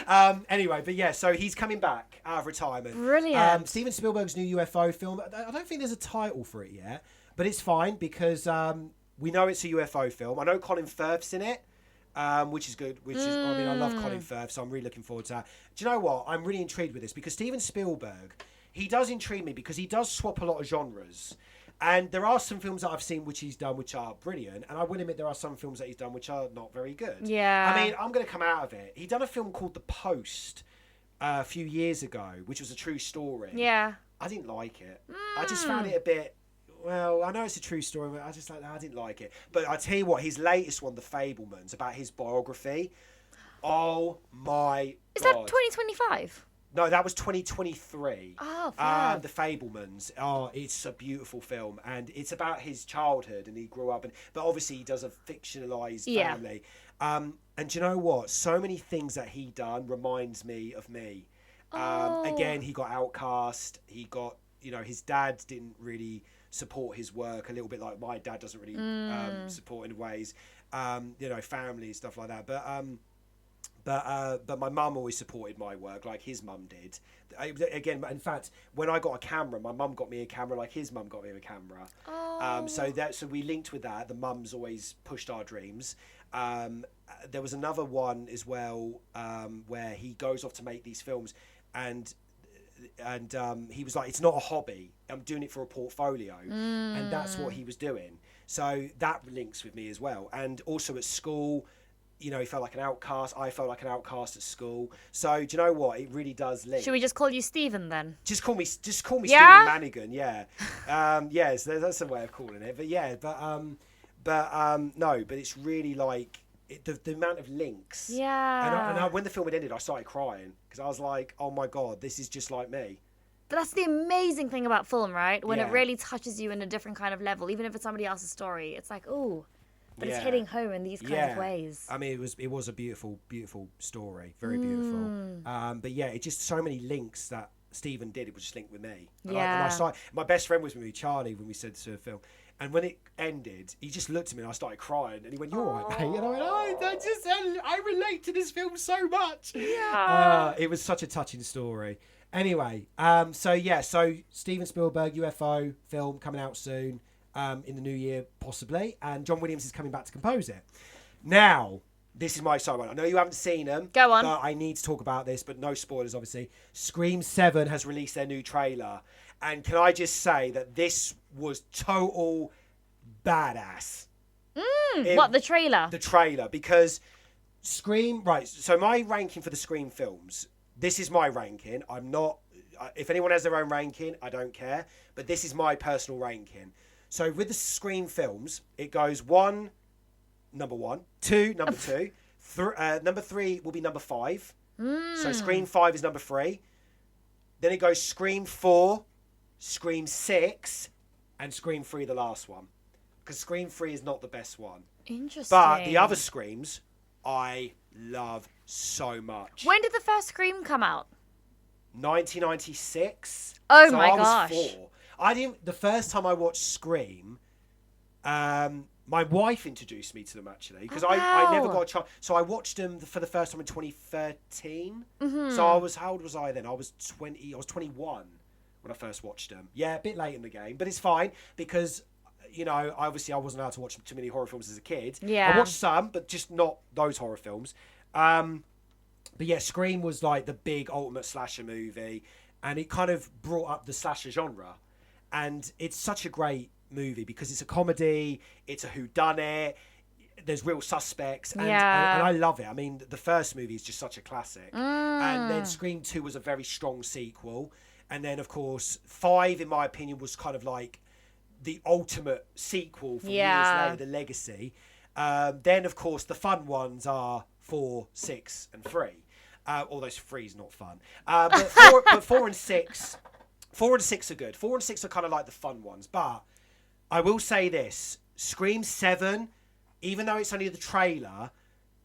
know. Anyway, but yeah, so he's coming back out of retirement. Brilliant. Steven Spielberg's new UFO film, I don't think there's a title for it yet, but it's fine because we know it's a UFO film. I know Colin Firth's in it. Which is good. I mean, I love Colin Firth, so I'm really looking forward to that. Do you know what? I'm really intrigued with this because Steven Spielberg, he does intrigue me because he does swap a lot of genres. And there are some films that I've seen which he's done which are brilliant. And I will admit there are some films that he's done which are not very good. Yeah. I mean, I'm going to come out of it. He done a film called The Post a few years ago, which was a true story. Yeah. I didn't like it. I just found it a bit... Well, I know it's a true story, but I didn't like it. But I tell you what, his latest one, The Fabelmans, about his biography. Oh my Is God. that 2025? No, that was 2023. Oh, fab. The Fabelmans. Oh, it's a beautiful film, and it's about his childhood, and he grew up, but obviously he does a fictionalized family. And do you know what? So many things that he done reminds me of me. Again, he got outcast. He got, his dad didn't really support his work, a little bit like my dad doesn't really support in ways, family stuff like that. But my mum always supported my work like his mum did. Again, in fact, when I got a camera, my mum got me a camera like his mum got me a camera. So we linked with that. The mums always pushed our dreams. There was another one as well where he goes off to make these films, and he was like, it's not a hobby, I'm doing it for a portfolio. And that's what he was doing. So that links with me as well. And also at school, he felt like an outcast. I felt like an outcast at school. So do you know what? It really does link. Should we just call you Stephen then? Just call me Stephen Manigan. Yeah. Yes, that's a way of calling it. But yeah, but it's really like the amount of links. Yeah. And when the film had ended, I started crying because I was like, oh my God, this is just like me. But that's the amazing thing about film, right? When Yeah. it really touches you in a different kind of level, even if it's somebody else's story, it's like, ooh, but it's hitting home in these kinds of ways. I mean, it was a beautiful, beautiful story, very beautiful. But yeah, it just so many links that Stephen did. It was just linked with me. And I started. My best friend was with me, Charlie, when we said to a film. And when it ended, he just looked at me and I started crying. And he went, "You're all right, mate." And I went, I relate to this film so much. Yeah. It was such a touching story. Anyway, so Steven Spielberg UFO film coming out soon, in the new year possibly, and John Williams is coming back to compose it. Now, this is my excitement. I know you haven't seen them. Go on. But I need to talk about this, but no spoilers, obviously. Scream 7 has released their new trailer, and can I just say that this was total badass. What, the trailer? The trailer, because Scream, right, so my ranking for the Scream films, this is my ranking. I'm not, if anyone has their own ranking, I don't care, but this is my personal ranking. So with the Scream films, it goes number 1, 2, number 2, number 3 will be number 5. So Scream 5 is number 3. Then it goes Scream 4, Scream 6, and Scream 3 the last one. Because Scream 3 is not the best one. Interesting. But the other Screams, I love so much. When did the first Scream come out? 1996. Oh so my I gosh. was 4. The first time I watched Scream, my wife introduced me to them actually, because I never got a chance. So I watched them for the first time in 2013. So how old was I then? I was 21 when I first watched them. Yeah, a bit late in the game, but it's fine because, obviously I wasn't allowed to watch too many horror films as a kid. Yeah. I watched some, but just not those horror films. But yeah, Scream was like the big ultimate slasher movie, and it kind of brought up the slasher genre. And it's such a great movie because it's a comedy, it's a whodunit, there's real suspects, and I love it. I mean, the first movie is just such a classic. And then Scream 2 was a very strong sequel. And then, of course, 5, in my opinion, was kind of like the ultimate sequel from years later, the legacy. Then, of course, the fun ones are 4, 6, and 3. Although 3 is not fun. But 4 and 6... 4 and 6 are good. 4 and 6 are kind of like the fun ones. But I will say this. Scream 7, even though it's only the trailer,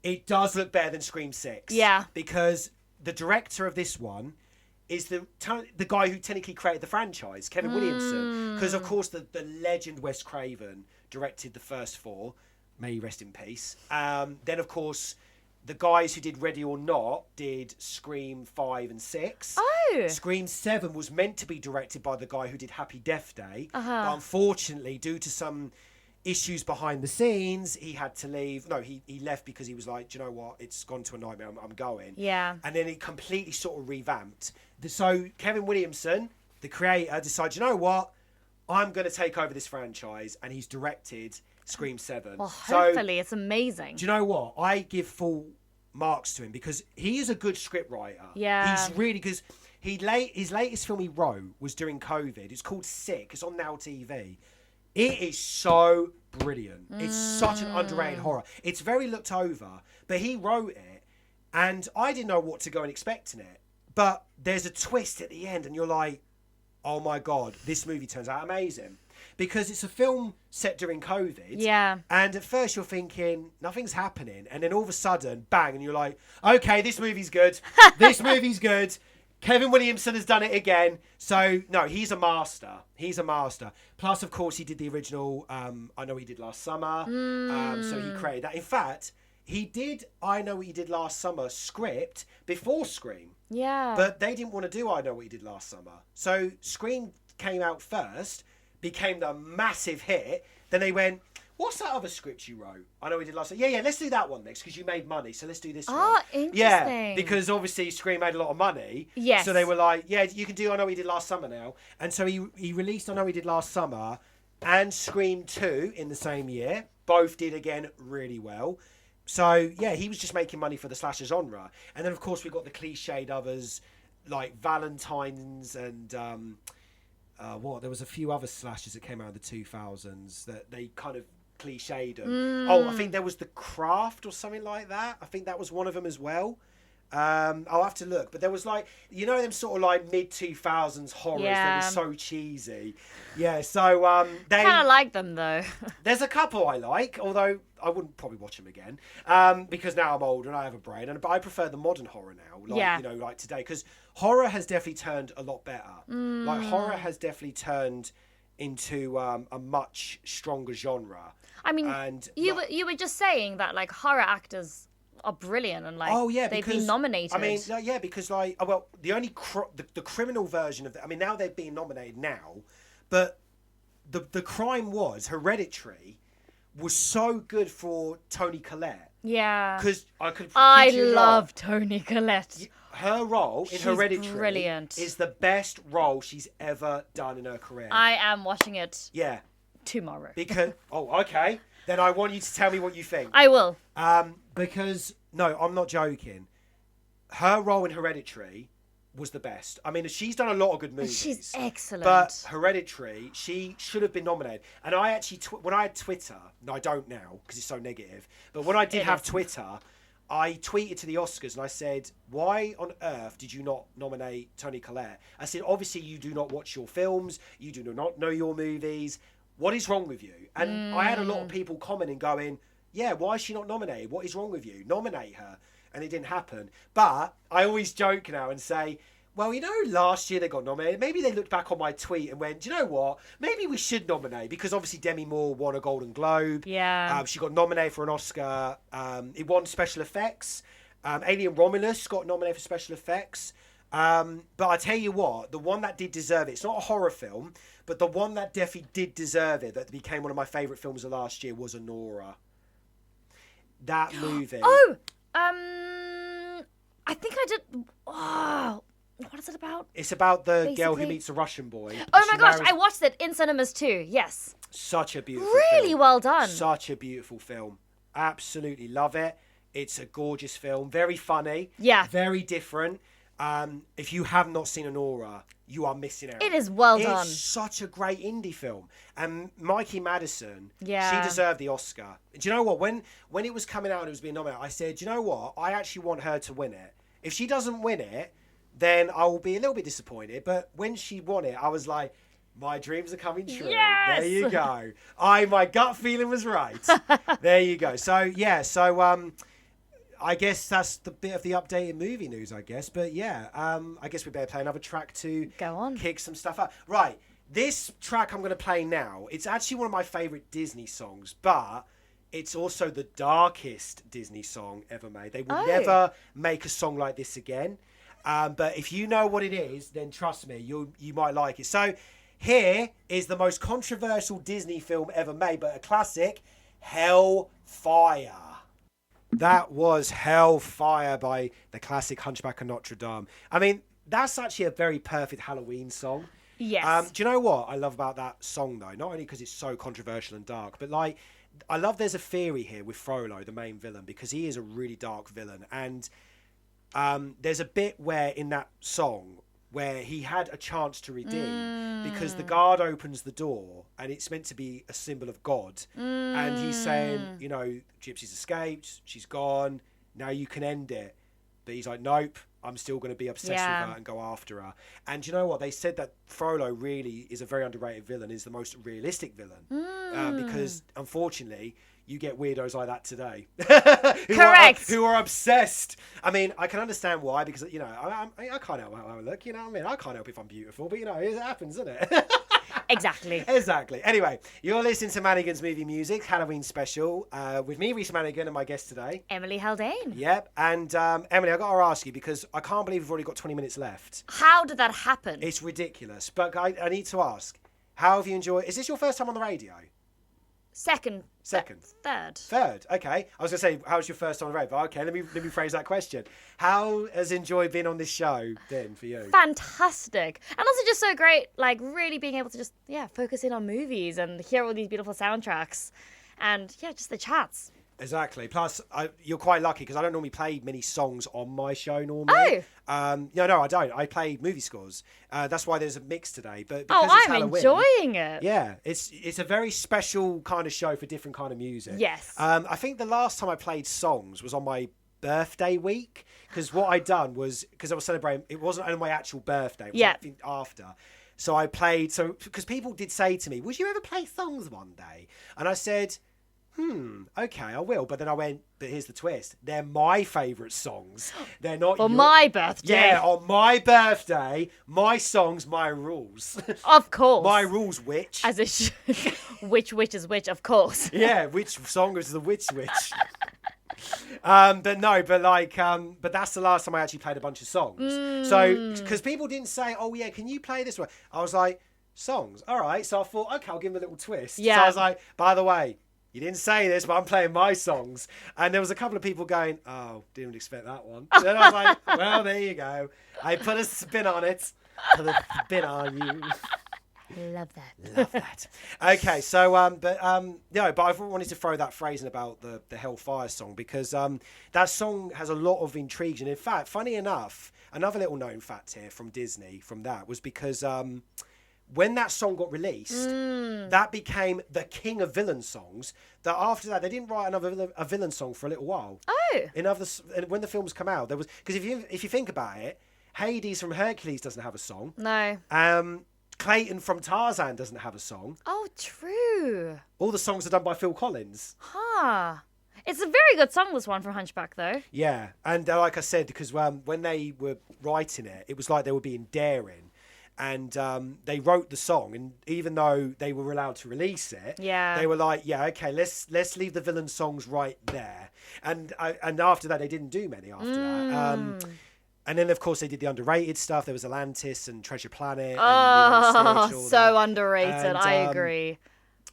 it does look better than Scream 6. Yeah. Because the director of this one is the guy who technically created the franchise, Kevin Williamson. Because, of course, the legend Wes Craven directed the first 4. May he rest in peace. Then, of course... The guys who did Ready or Not did Scream 5 and 6. Oh. Scream 7 was meant to be directed by the guy who did Happy Death Day. But unfortunately, due to some issues behind the scenes, he had to leave. No, he left because he was like, do you know what? It's gone to a nightmare. I'm going. Yeah. And then it completely sort of revamped. So Kevin Williamson, the creator, decided, you know what? I'm going to take over this franchise. And he's directed Scream 7. Well, hopefully it's amazing. Do you know what? I give full marks to him because he is a good script writer. Yeah. He's really, because his latest film he wrote was during COVID. It's called Sick. It's on Now TV. It is so brilliant. It's such an underrated horror. It's very looked over, but he wrote it and I didn't know what to go and expect in it. But there's a twist at the end and you're like, oh my God, this movie turns out amazing. Because it's a film set during COVID. Yeah. And at first you're thinking, nothing's happening. And then all of a sudden, bang, and you're like, okay, this movie's good. This movie's good. Kevin Williamson has done it again. So, no, he's a master. He's a master. Plus, of course, he did the original I Know What He Did Last Summer. So he created that. In fact, he did I Know What He Did Last Summer script before Scream. Yeah. But they didn't want to do I Know What He Did Last Summer. So Scream came out first, became the massive hit. Then they went, what's that other script you wrote? I Know We Did Last Summer. Yeah, let's do that one next because you made money. So let's do this one. Oh, interesting. Yeah, because obviously Scream made a lot of money. Yes. So they were like, yeah, you can do I Know What He Did Last Summer now. And so he released I Know What He Did Last Summer and Scream 2 in the same year. Both did, again, really well. So, yeah, he was just making money for the slasher genre. And then, of course, we got the cliched others like Valentine's and... there was a few other slashers that came out in the 2000s that they kind of cliched them. Oh, I think there was The Craft or something like that. I think that was one of them as well. I'll have to look. But there was like, you know, them sort of like mid-2000s horrors that were so cheesy. Yeah, so they... kind of like them, though. There's a couple I like, although I wouldn't probably watch them again because now I'm old and I have a brain. But I prefer the modern horror now, like, you know, like today. Because horror has definitely turned a lot better. Like, horror has definitely turned into a much stronger genre. I mean, you were just saying that, like, horror actors are brilliant and, like, they've been nominated. I mean, yeah, because, like, well, the only the criminal version of I mean, now they're being nominated now, but the crime was Hereditary was so good for Toni Collette. Yeah. Because I love Toni Collette. Her role in Hereditary brilliant. Is the best role she's ever done in her career. I am watching it. Yeah. Tomorrow. Because okay. Then I want you to tell me what you think. I will. Because no, I'm not joking. Her role in Hereditary was the best. I mean, she's done a lot of good movies. She's excellent. But Hereditary, she should have been nominated. And I actually, when I had Twitter, no, I don't now because it's so negative. But when I did have Twitter, I tweeted to the Oscars and I said, why on earth did you not nominate Toni Collette? I said, obviously you do not watch your films. You do not know your movies. What is wrong with you? And I had a lot of people commenting going, yeah, why is she not nominated? What is wrong with you? Nominate her. And it didn't happen. But I always joke now and say, well, you know, last year they got nominated. Maybe they looked back on my tweet and went, do you know what? Maybe we should nominate because obviously Demi Moore won a Golden Globe. Yeah. She got nominated for an Oscar. It won special effects. Alien Romulus got nominated for special effects. But I tell you what, the one that did deserve it, it's not a horror film, but the one that definitely did deserve it, that became one of my favourite films of last year, was Anora. That movie. I think I did. Oh, what is it about? It's about the girl who Basically. meets a Russian boy. Oh my gosh, I watched it in cinemas too. Yes. Such a beautiful Really film. well done. Such a beautiful film. Absolutely love it. It's a gorgeous film. Very funny. Yeah. Very different. If you have not seen Anora, you are missing out. It is well done. It's such a great indie film. And Mikey Madison, Yeah. she deserved the Oscar. Do you know what? When it was coming out and it was being nominated, I said, do you know what? I actually want her to win it. If she doesn't win it, then I will be a little bit disappointed. But when she won it, I was like, my dreams are coming true. Yes! There you go. My gut feeling was right. There you go. So, yeah. So, I guess that's the bit of the updated movie news, I guess. But yeah, I guess we better play another track to Go on. kick some stuff up. Right, this track I'm going to play now, it's actually one of my favourite Disney songs, but it's also the darkest Disney song ever made. They will never make a song like this again. But if you know what it is, then trust me, you might like it. So here is the most controversial Disney film ever made, but a classic, Hellfire. That was Hellfire by the classic Hunchback of Notre Dame. I mean, that's actually a very perfect Halloween song. Yes. Do you know what I love about that song, though? Not only because it's so controversial and dark, but like, I love there's a theory here with Frollo, the main villain, because he is a really dark villain. And there's a bit where in that song where he had a chance to redeem because the guard opens the door and it's meant to be a symbol of God. And he's saying, you know, Gypsy's escaped, she's gone, now you can end it. But he's like, nope, I'm still going to be obsessed with her and go after her. And you know what? They said that Frollo really is a very underrated villain, is the most realistic villain. Because, unfortunately, you get weirdos like that today. Correct. Who are obsessed. I mean, I can understand why, because, you know, I can't help how I look, you know what I mean? I can't help if I'm beautiful, but, you know, it happens, doesn't it? Exactly. Exactly. Anyway, you're listening to Manigan's Movie Music, Halloween special, with me, Reese Manigan, and my guest today, Emily Haldane. Yep. And Emily, I've got to ask you, because I can't believe we've already got 20 minutes left. How did that happen? It's ridiculous. But I need to ask, how have you enjoyed... Is this your first time on the radio? Second. Third. Okay. I was going to say, how was your first time on the radio? But okay, let me phrase that question. How has enjoyed being on this show then for you? Fantastic. And also just so great, like really being able to just, focus in on movies and hear all these beautiful soundtracks. And just the chats. Exactly. Plus, you're quite lucky because I don't normally play many songs on my show normally. Oh. No, I don't. I play movie scores. That's why there's a mix today. But because it's I'm Halloween, enjoying it. Yeah, it's a very special kind of show for different kind of music. Yes. I think the last time I played songs was on my birthday week, because what I'd done was, because I was celebrating, it wasn't on my actual birthday. It was I think after. So I played, because people did say to me, would you ever play songs one day? And I said, okay, I will. But then I went, but here's the twist. They're my favourite songs. They're not For my birthday. Yeah, on my birthday, my songs, my rules. Of course. My rules, which. As it should. Which is which, of course. Yeah, which song is the which? But that's the last time I actually played a bunch of songs. So, because people didn't say, oh yeah, can you play this one? I was like, songs, all right. So I thought, okay, I'll give him a little twist. Yeah. So I was like, by the way, you didn't say this, but I'm playing my songs. And there was a couple of people going, oh, didn't expect that one. And then I was like, well, there you go. I put a spin on it. Put a spin on you. Love that. Love that. Okay, so but I've wanted to throw that phrase in about the Hellfire song, because that song has a lot of intrigue. And in fact, funny enough, another little known fact here from Disney from that was because when that song got released, that became the king of villain songs. That after that, they didn't write a villain song for a little while. Oh. When the films come out, there was, because if you think about it, Hades from Hercules doesn't have a song. No. Clayton from Tarzan doesn't have a song. Oh, true. All the songs are done by Phil Collins. Huh. It's a very good song, this one from Hunchback, though. Yeah. And like I said, because when they were writing it, it was like they were being daring. And they wrote the song, and even though they were allowed to release it, they were like, yeah, okay, let's leave the villain songs right there. And after that, they didn't do many after that. And then, of course, they did the underrated stuff. There was Atlantis and Treasure Planet. So underrated. And, I agree.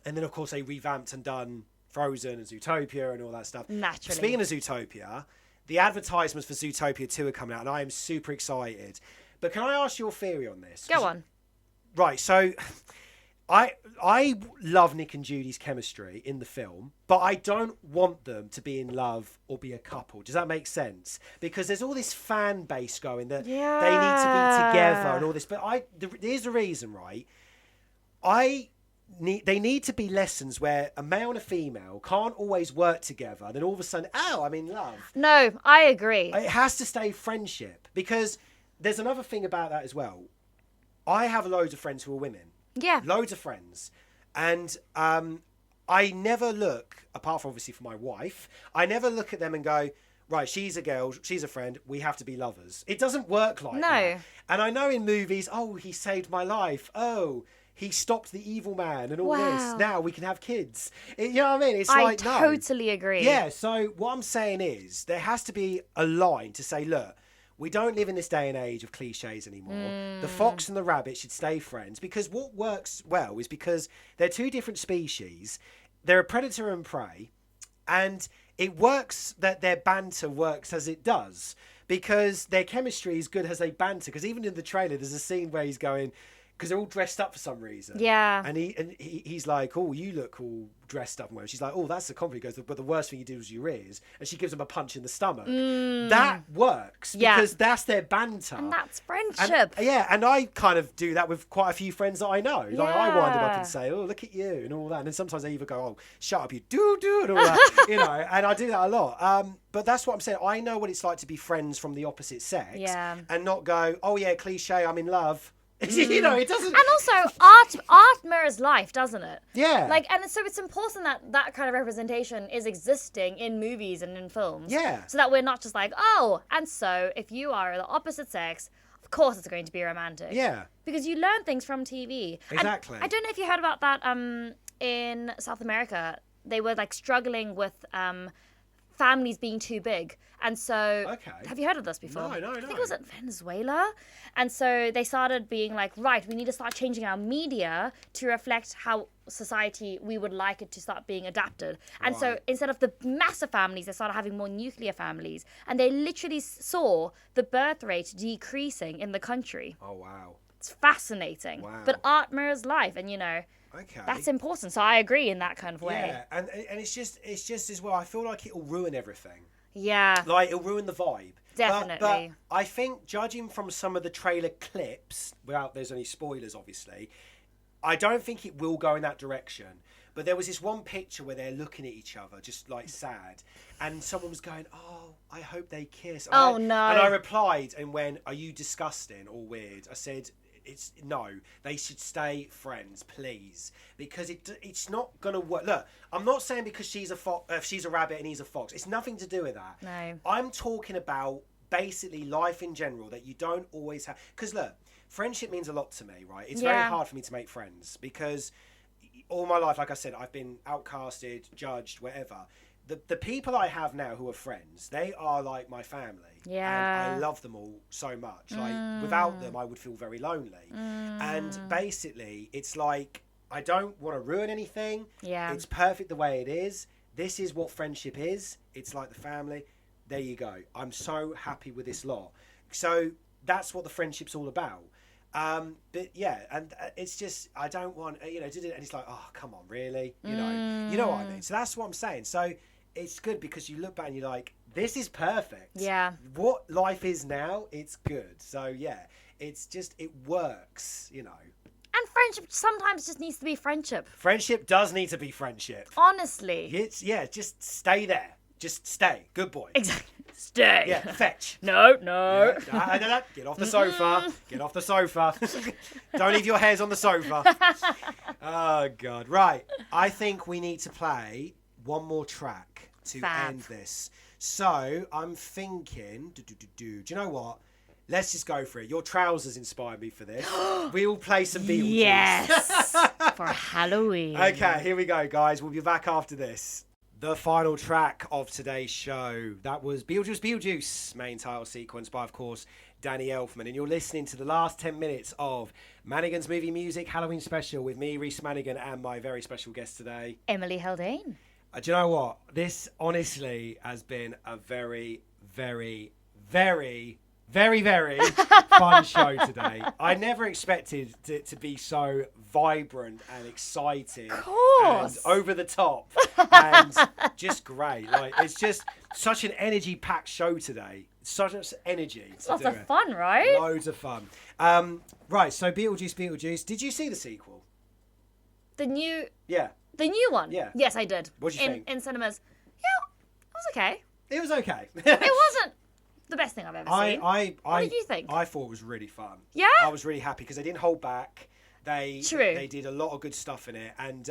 And then, of course, they revamped and done Frozen and Zootopia and all that stuff. Naturally. Speaking of Zootopia, the advertisements for Zootopia 2 are coming out, and I am super excited. But can I ask your theory on this? Go on. Right, so I love Nick and Judy's chemistry in the film, but I don't want them to be in love or be a couple. Does that make sense? Because there's all this fan base going that they need to be together and all this. But here's the reason, right? They need to be lessons where a male and a female can't always work together. And then all of a sudden, I'm in love. No, I agree. It has to stay friendship, because there's another thing about that as well. I have loads of friends who are women. Yeah. Loads of friends. And I never look, apart from obviously for my wife, I never look at them and go, right, she's a girl, she's a friend, we have to be lovers. It doesn't work like that. And I know in movies, he saved my life. He stopped the evil man and all this. Now we can have kids. You know what I mean? It's I like, totally agree. Yeah, so what I'm saying is there has to be a line to say, look, we don't live in this day and age of cliches anymore. The fox and the rabbit should stay friends, because what works well is because they're two different species. They're a predator and prey, and it works that their banter works as it does, because their chemistry is good as they banter. Because even in the trailer, there's a scene where he's going, because they're all dressed up for some reason. Yeah. And he's like, oh, you look all dressed up. And she's like, oh, that's a compliment. He goes, but the worst thing you do is your ears. And she gives him a punch in the stomach. That works, because that's their banter. And that's friendship. And I kind of do that with quite a few friends that I know. Like, I wind them up and say, oh, look at you, and all that. And then sometimes they either go, oh, shut up, you do, and all that. And I do that a lot. But that's what I'm saying. I know what it's like to be friends from the opposite sex. Yeah. And not go, oh, yeah, cliche, I'm in love. It doesn't. And also, art mirrors life, doesn't it? Yeah. And so it's important that kind of representation is existing in movies and in films. Yeah. So that we're not just like, and so if you are the opposite sex, of course it's going to be romantic. Yeah. Because you learn things from TV. Exactly. And I don't know if you heard about that. In South America, they were struggling with families being too big. And so, have you heard of this before? No. I think it was in Venezuela. And so they started being like, right, we need to start changing our media to reflect how society, we would like it to start being adapted. And so instead of the massive families, they started having more nuclear families. And they literally saw the birth rate decreasing in the country. Oh, wow. It's fascinating. Wow. But art mirrors life, and that's important. So I agree in that kind of way. Yeah, and it's just as well, I feel like it'll ruin everything. Yeah. Like, it'll ruin the vibe. Definitely. But I think, judging from some of the trailer clips, without there's any spoilers, obviously, I don't think it will go in that direction. But there was this one picture where they're looking at each other, just sad. And someone was going, oh, I hope they kiss. No. And I replied and went, are you disgusting or weird? I said, no, they should stay friends, please, because it's not gonna work. Look, I'm not saying because she's a rabbit and he's a fox. It's nothing to do with that. No, I'm talking about basically life in general, that you don't always have. Because look, friendship means a lot to me, right? It's very hard for me to make friends, because all my life, like I said, I've been outcasted, judged, whatever. The people I have now who are friends, they are like my family. Yeah. And I love them all so much. Like, without them, I would feel very lonely. And basically, it's like, I don't want to ruin anything. Yeah. It's perfect the way it is. This is what friendship is. It's like the family. There you go. I'm so happy with this lot. So that's what the friendship's all about. But yeah, and it's just, I don't want, and it's like, oh, come on, really? You know what I mean? So that's what I'm saying. So it's good, because you look back and you're like, this is perfect. Yeah. What life is now, it's good. So yeah, it's just, it works, And friendship sometimes just needs to be friendship. Friendship does need to be friendship. Honestly. Just stay there. Just stay. Good boy. Exactly. Stay. Yeah, fetch. No. Yeah. Get off the sofa. Get off the sofa. Don't leave your hairs on the sofa. Oh, God. Right. I think we need to play one more track to end this. So I'm thinking, do you know what? Let's just go for it. Your trousers inspired me for this. We will play some Beetlejuice. Yes. For Halloween. Okay, here we go, guys. We'll be back after this. The final track of today's show, that was Beetlejuice, main title sequence by, of course, Danny Elfman. And you're listening to the last 10 minutes of Manigan's Movie Music Halloween Special with me, Reese Manigan, and my very special guest today, Emily Haldane. Do you know what? This honestly has been a very, very, very, very, very fun show today. I never expected it to be so vibrant and exciting course. and over the top and just great. Like, it's just such an energy-packed show today. Such energy. It's lots of fun, right? Loads of fun. Right, so Beetlejuice. Did you see the sequel? The new one? Yeah. Yes, I did. What did you think? In cinemas. Yeah, it was okay. It was okay. It wasn't the best thing I've ever seen. What did you think? I thought it was really fun. Yeah? I was really happy because they didn't hold back. They did a lot of good stuff in it. And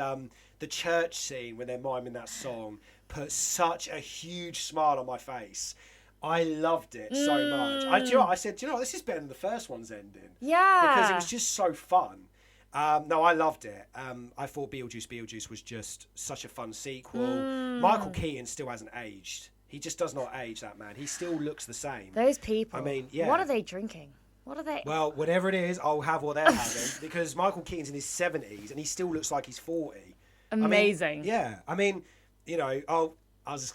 the church scene when they're miming that song put such a huge smile on my face. I loved it so much. I said, this is better than the first one's ending. Yeah. Because it was just so fun. No, I loved it. I thought Beetlejuice was just such a fun sequel. Michael Keaton still hasn't aged. He just does not age, that man. He still looks the same. Those people. I mean, yeah. What are they drinking? What are they? Well, whatever it is, I'll have what they're having. Because Michael Keaton's in his 70s and he still looks like he's 40. Amazing. I mean, I was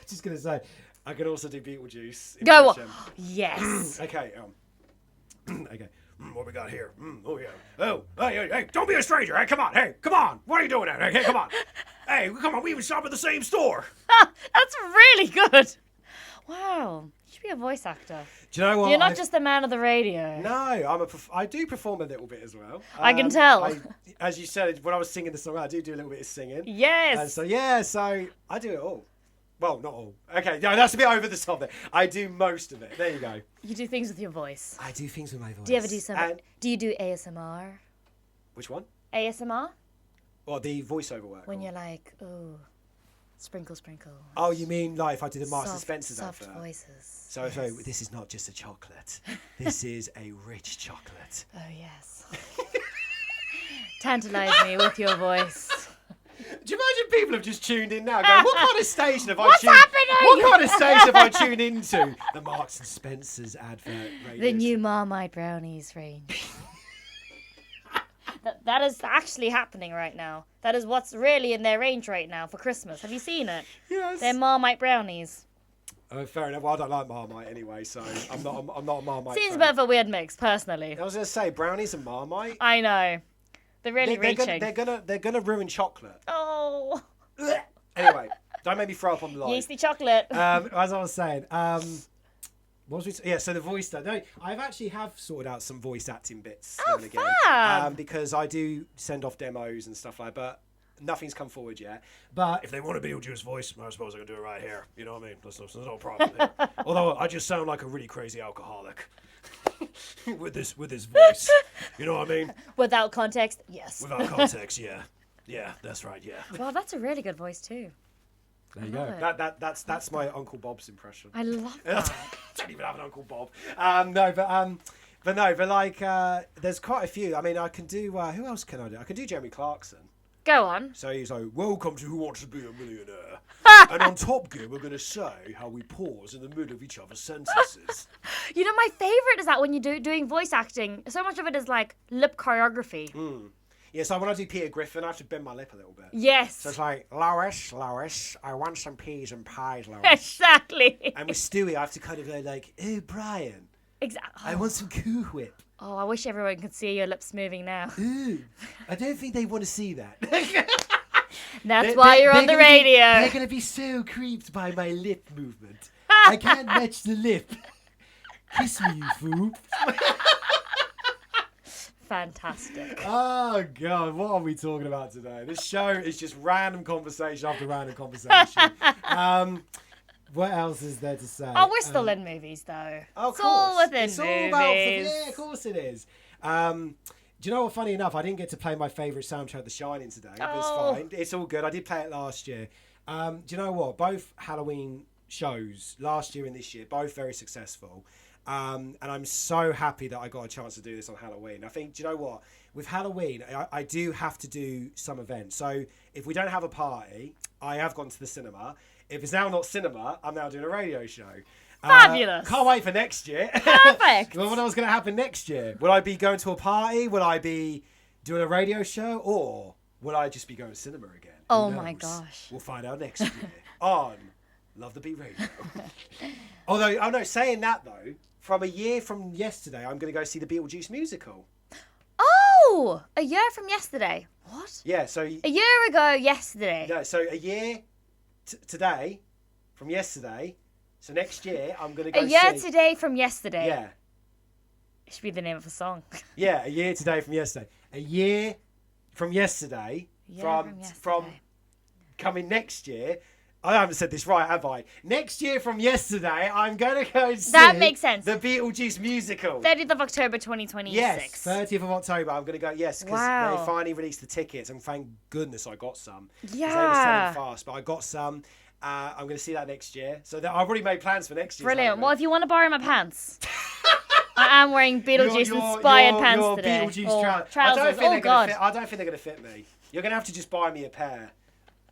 just going to say, I can also do Beetlejuice. Go on. Yes. Okay. Okay. What we got here? Oh yeah. Oh, hey! Don't be a stranger. Hey, come on. Hey, come on. What are you doing there? Hey, come on. Hey, come on. We even shop at the same store. That's really good. Wow. You should be a voice actor. Do you know what? You're not just the man of the radio. No, I do perform a little bit as well. I can tell. As you said, when I was singing the song, I do a little bit of singing. Yes. And so I do it all. Well, not all. Okay, no, that's a bit over the top there. I do most of it. There you go. You do things with your voice. I do things with my voice. Do you ever do something? Do you do ASMR? Which one? ASMR? Or the voiceover work? When you're like, ooh, sprinkle, sprinkle. Oh, you mean like if I did a Marks and Spencer's soft advert? Voices. So this is not just a chocolate. This is a rich chocolate. Oh, yes. Tantalize me with your voice. Do you imagine people have just tuned in now going, what kind of station have What's happening? What kind of station have I tuned into? The Marks and Spencer's advert radio. The new Marmite Brownies range. That is actually happening right now. That is what's really in their range right now for Christmas. Have you seen it? Yes. They're Marmite Brownies. Oh, fair enough. Well, I don't like Marmite anyway, so I'm not a Marmite Seems fan. a bit of a weird mix, personally. I was going to say, brownies and Marmite. I know. They're really reaching. They're gonna ruin chocolate. Oh. Anyway, don't make me throw up on the line. Yeasty chocolate. As I was saying, what was we? Yeah, so the voice stuff. No, I've actually have sorted out some voice acting bits now and again. Fab. Because I do send off demos and stuff like that. But nothing's come forward yet. But if they want a Beetlejuice voice, I suppose I can do it right here. You know what I mean? There's no problem there. Although I just sound like a really crazy alcoholic. with this voice, you know what I mean? Without context, yes. Without context, yeah, that's right, yeah. Well, that's a really good voice too. There you go. That's my Uncle Bob's impression. I love that. I don't even have an Uncle Bob. But like, there's quite a few. I mean, I can do. Who else can I do? I can do Jeremy Clarkson. Go on. So he's like, "Welcome to Who Wants to Be a Millionaire." And on Top Gear, we're going to say how we pause in the middle of each other's sentences. You know, my favourite is that when you're doing voice acting, so much of it is like lip choreography. Yeah, so when I do Peter Griffin, I have to bend my lip a little bit. Yes. So it's like, Lois, I want some peas and pies, Lois. Exactly. And with Stewie, I have to kind of go like, oh, Brian. Exactly. I want some Cool Whip. Oh, I wish everyone could see your lips moving now. Ooh, I don't think they want to see that. That's why you're on the radio. They're going to be so creeped by my lip movement. I can't match the lip. Kiss me, you fool. Fantastic. Oh, God, what are we talking about today? This show is just random conversation after random conversation. What else is there to say? Oh, we're still in movies, though. Oh, it's all within it's movies. All about, yeah, of course it is. Do you know what? Funny enough, I didn't get to play my favourite soundtrack, The Shining, today. But it's fine. It's all good. I did play it last year. Do you know what? Both Halloween shows, last year and this year, both very successful. And I'm so happy that I got a chance to do this on Halloween. I think, do you know what? With Halloween, I do have to do some events. So if we don't have a party, I have gone to the cinema. If it's now not cinema, I'm now doing a radio show. Fabulous. Can't wait for next year. Perfect. Well, what else going to happen next year? Will I be going to a party? Will I be doing a radio show? Or will I just be going to cinema again? Oh, my gosh. We'll find out next year on Love the Beat Radio. Although, oh no, saying that though, from a year from yesterday, I'm going to go see the Beetlejuice musical. Oh, a year from yesterday. What? Yeah, so A year ago yesterday. no, so a year today from yesterday. So next year I'm gonna go. A year see, today from yesterday. Yeah, It should be the name of a song. yeah, a year today from yesterday. A year from yesterday. From coming next year. I haven't said this right, have I? Next year from yesterday, I'm going to go see That makes sense. the Beetlejuice musical. 30th of October 2026. Yes, 30th of October. I'm going to go, yes, because Wow. they finally released the tickets, and thank goodness I got some. 'Cause they were Yeah. selling fast, but I got some. I'm going to see that next year. So I've already made plans for next year. Brilliant. Well, if you want to borrow my pants, I am wearing Beetlejuice-inspired pants your today. Beetlejuice Or trousers. Oh, God. I don't think they're going to fit me. You're going to have to just buy me a pair.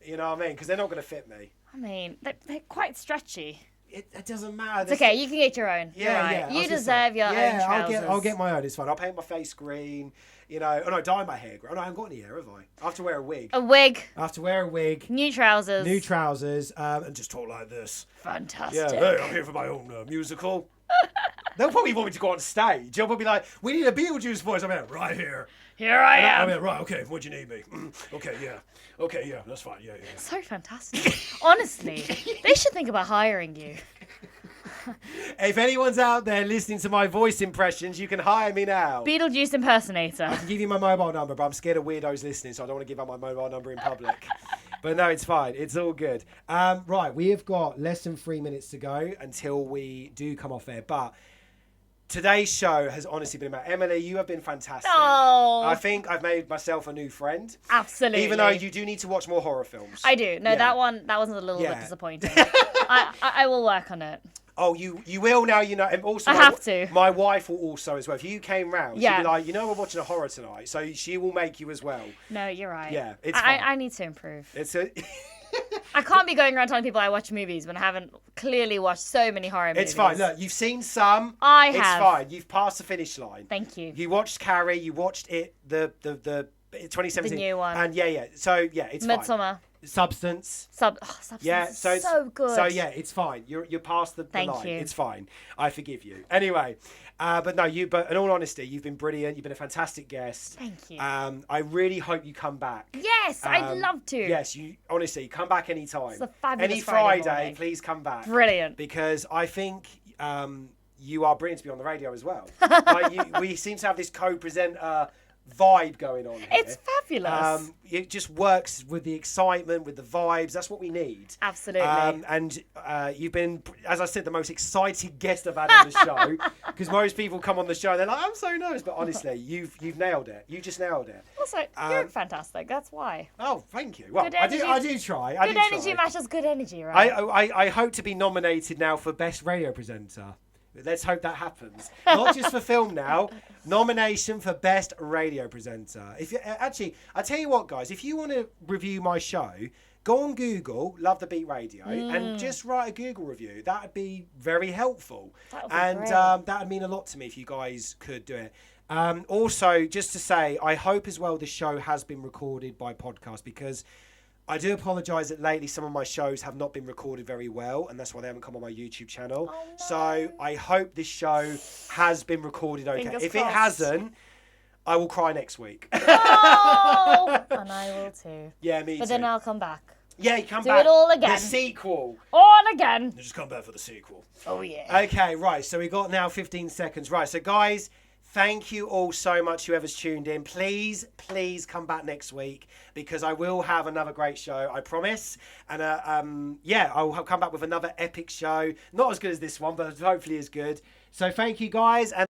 You know what I mean? Because they're not going to fit me. I mean, they're quite stretchy. It doesn't matter. It's okay. You can get your own. Yeah, You're right. yeah. You deserve your own trousers. I'll get my own. It's fine. I'll paint my face green. You know, dye my hair green. Oh, no, I haven't got any hair, have I? I have to wear a wig. A wig. I have to wear a wig. New trousers. And just talk like this. Fantastic. Yeah, hey, I'm here for my own musical. They'll probably want me to go on stage. They'll probably be like, we need a Beetlejuice voice. I'm like, right here. Here I am. I'm like, right, okay, what'd you need me? Okay, yeah, that's fine. Yeah. So fantastic. Honestly, they should think about hiring you. If anyone's out there listening to my voice impressions, you can hire me now. Beetlejuice impersonator. I can give you my mobile number, but I'm scared of weirdos listening, so I don't want to give out my mobile number in public. But no, it's fine. It's all good. Right, we have got less than 3 minutes to go until we do come off air. But today's show has honestly been about Emily. You have been fantastic. Oh. I think I've made myself a new friend. Absolutely. Even though you do need to watch more horror films. I do. No, Yeah. that was a little Yeah. bit disappointing. I will work on it. Oh, you will now, you know. And also, I have to. My wife will also as well. If you came round, Yeah. she'd be like, you know, we're watching a horror tonight. So she will make you as well. No, you're right. Yeah, it's fine. I need to improve. It's a... I can't be going around telling people I watch movies when I haven't clearly watched so many horror movies. It's fine. Look, you've seen some. I It's have. fine. You've passed the finish line. Thank you. You watched Carrie. You watched it. The 2017. The new one. And yeah. So yeah, it's fine. Midsummer. Substance. Substance Yeah. is So so good. So yeah, it's fine. You're past the Thank line. you. It's fine. I forgive you. Anyway, but no, But in all honesty, you've been brilliant. You've been a fantastic guest. Thank you. I really hope you come back. Yes, I'd love to. Yes, you honestly come back anytime. It's a fabulous Any Friday Friday, morning. please come back. Brilliant. Because I think you are brilliant to be on the radio as well. We seem to have this co-presenter vibe going on here. It's fabulous. It just works with the excitement, with the vibes. That's what we need. Absolutely. And you've been, as I said, the most exciting guest I've had on the show. Because most people come on the show and they're like, I'm so nervous. But honestly, you've nailed it. You just nailed it. Also, you're fantastic. That's why. Oh, thank you. Well, Good I energy- do try. Good energy matches good energy, right? I hope to be nominated now for Best Radio Presenter. Let's hope that happens. Not just for film now. Nomination for Best Radio Presenter. If you, actually, I tell you what, guys. If you want to review my show, go on Google, Love the Beat Radio, and just write a Google review. That would be very helpful. That would be And great. that would mean a lot to me if you guys could do it. Also, just to say, I hope as well the show has been recorded by podcast, because I do apologise that lately some of my shows have not been recorded very well, and that's why they haven't come on my YouTube channel. Oh, no. So I hope this show has been recorded okay. Fingers If it crossed. hasn't, I will cry next week. Oh! And I will too. Yeah, me But too. then I'll come back. Yeah, you come Do back. it all again. The sequel. On again. You just come back for the sequel. Oh, yeah. Okay, right. So we got now 15 seconds. Right. So guys, thank you all so much, whoever's tuned in. Please come back next week, because I will have another great show, I promise. And I'll come back with another epic show. Not as good as this one, but hopefully as good. So thank you guys. And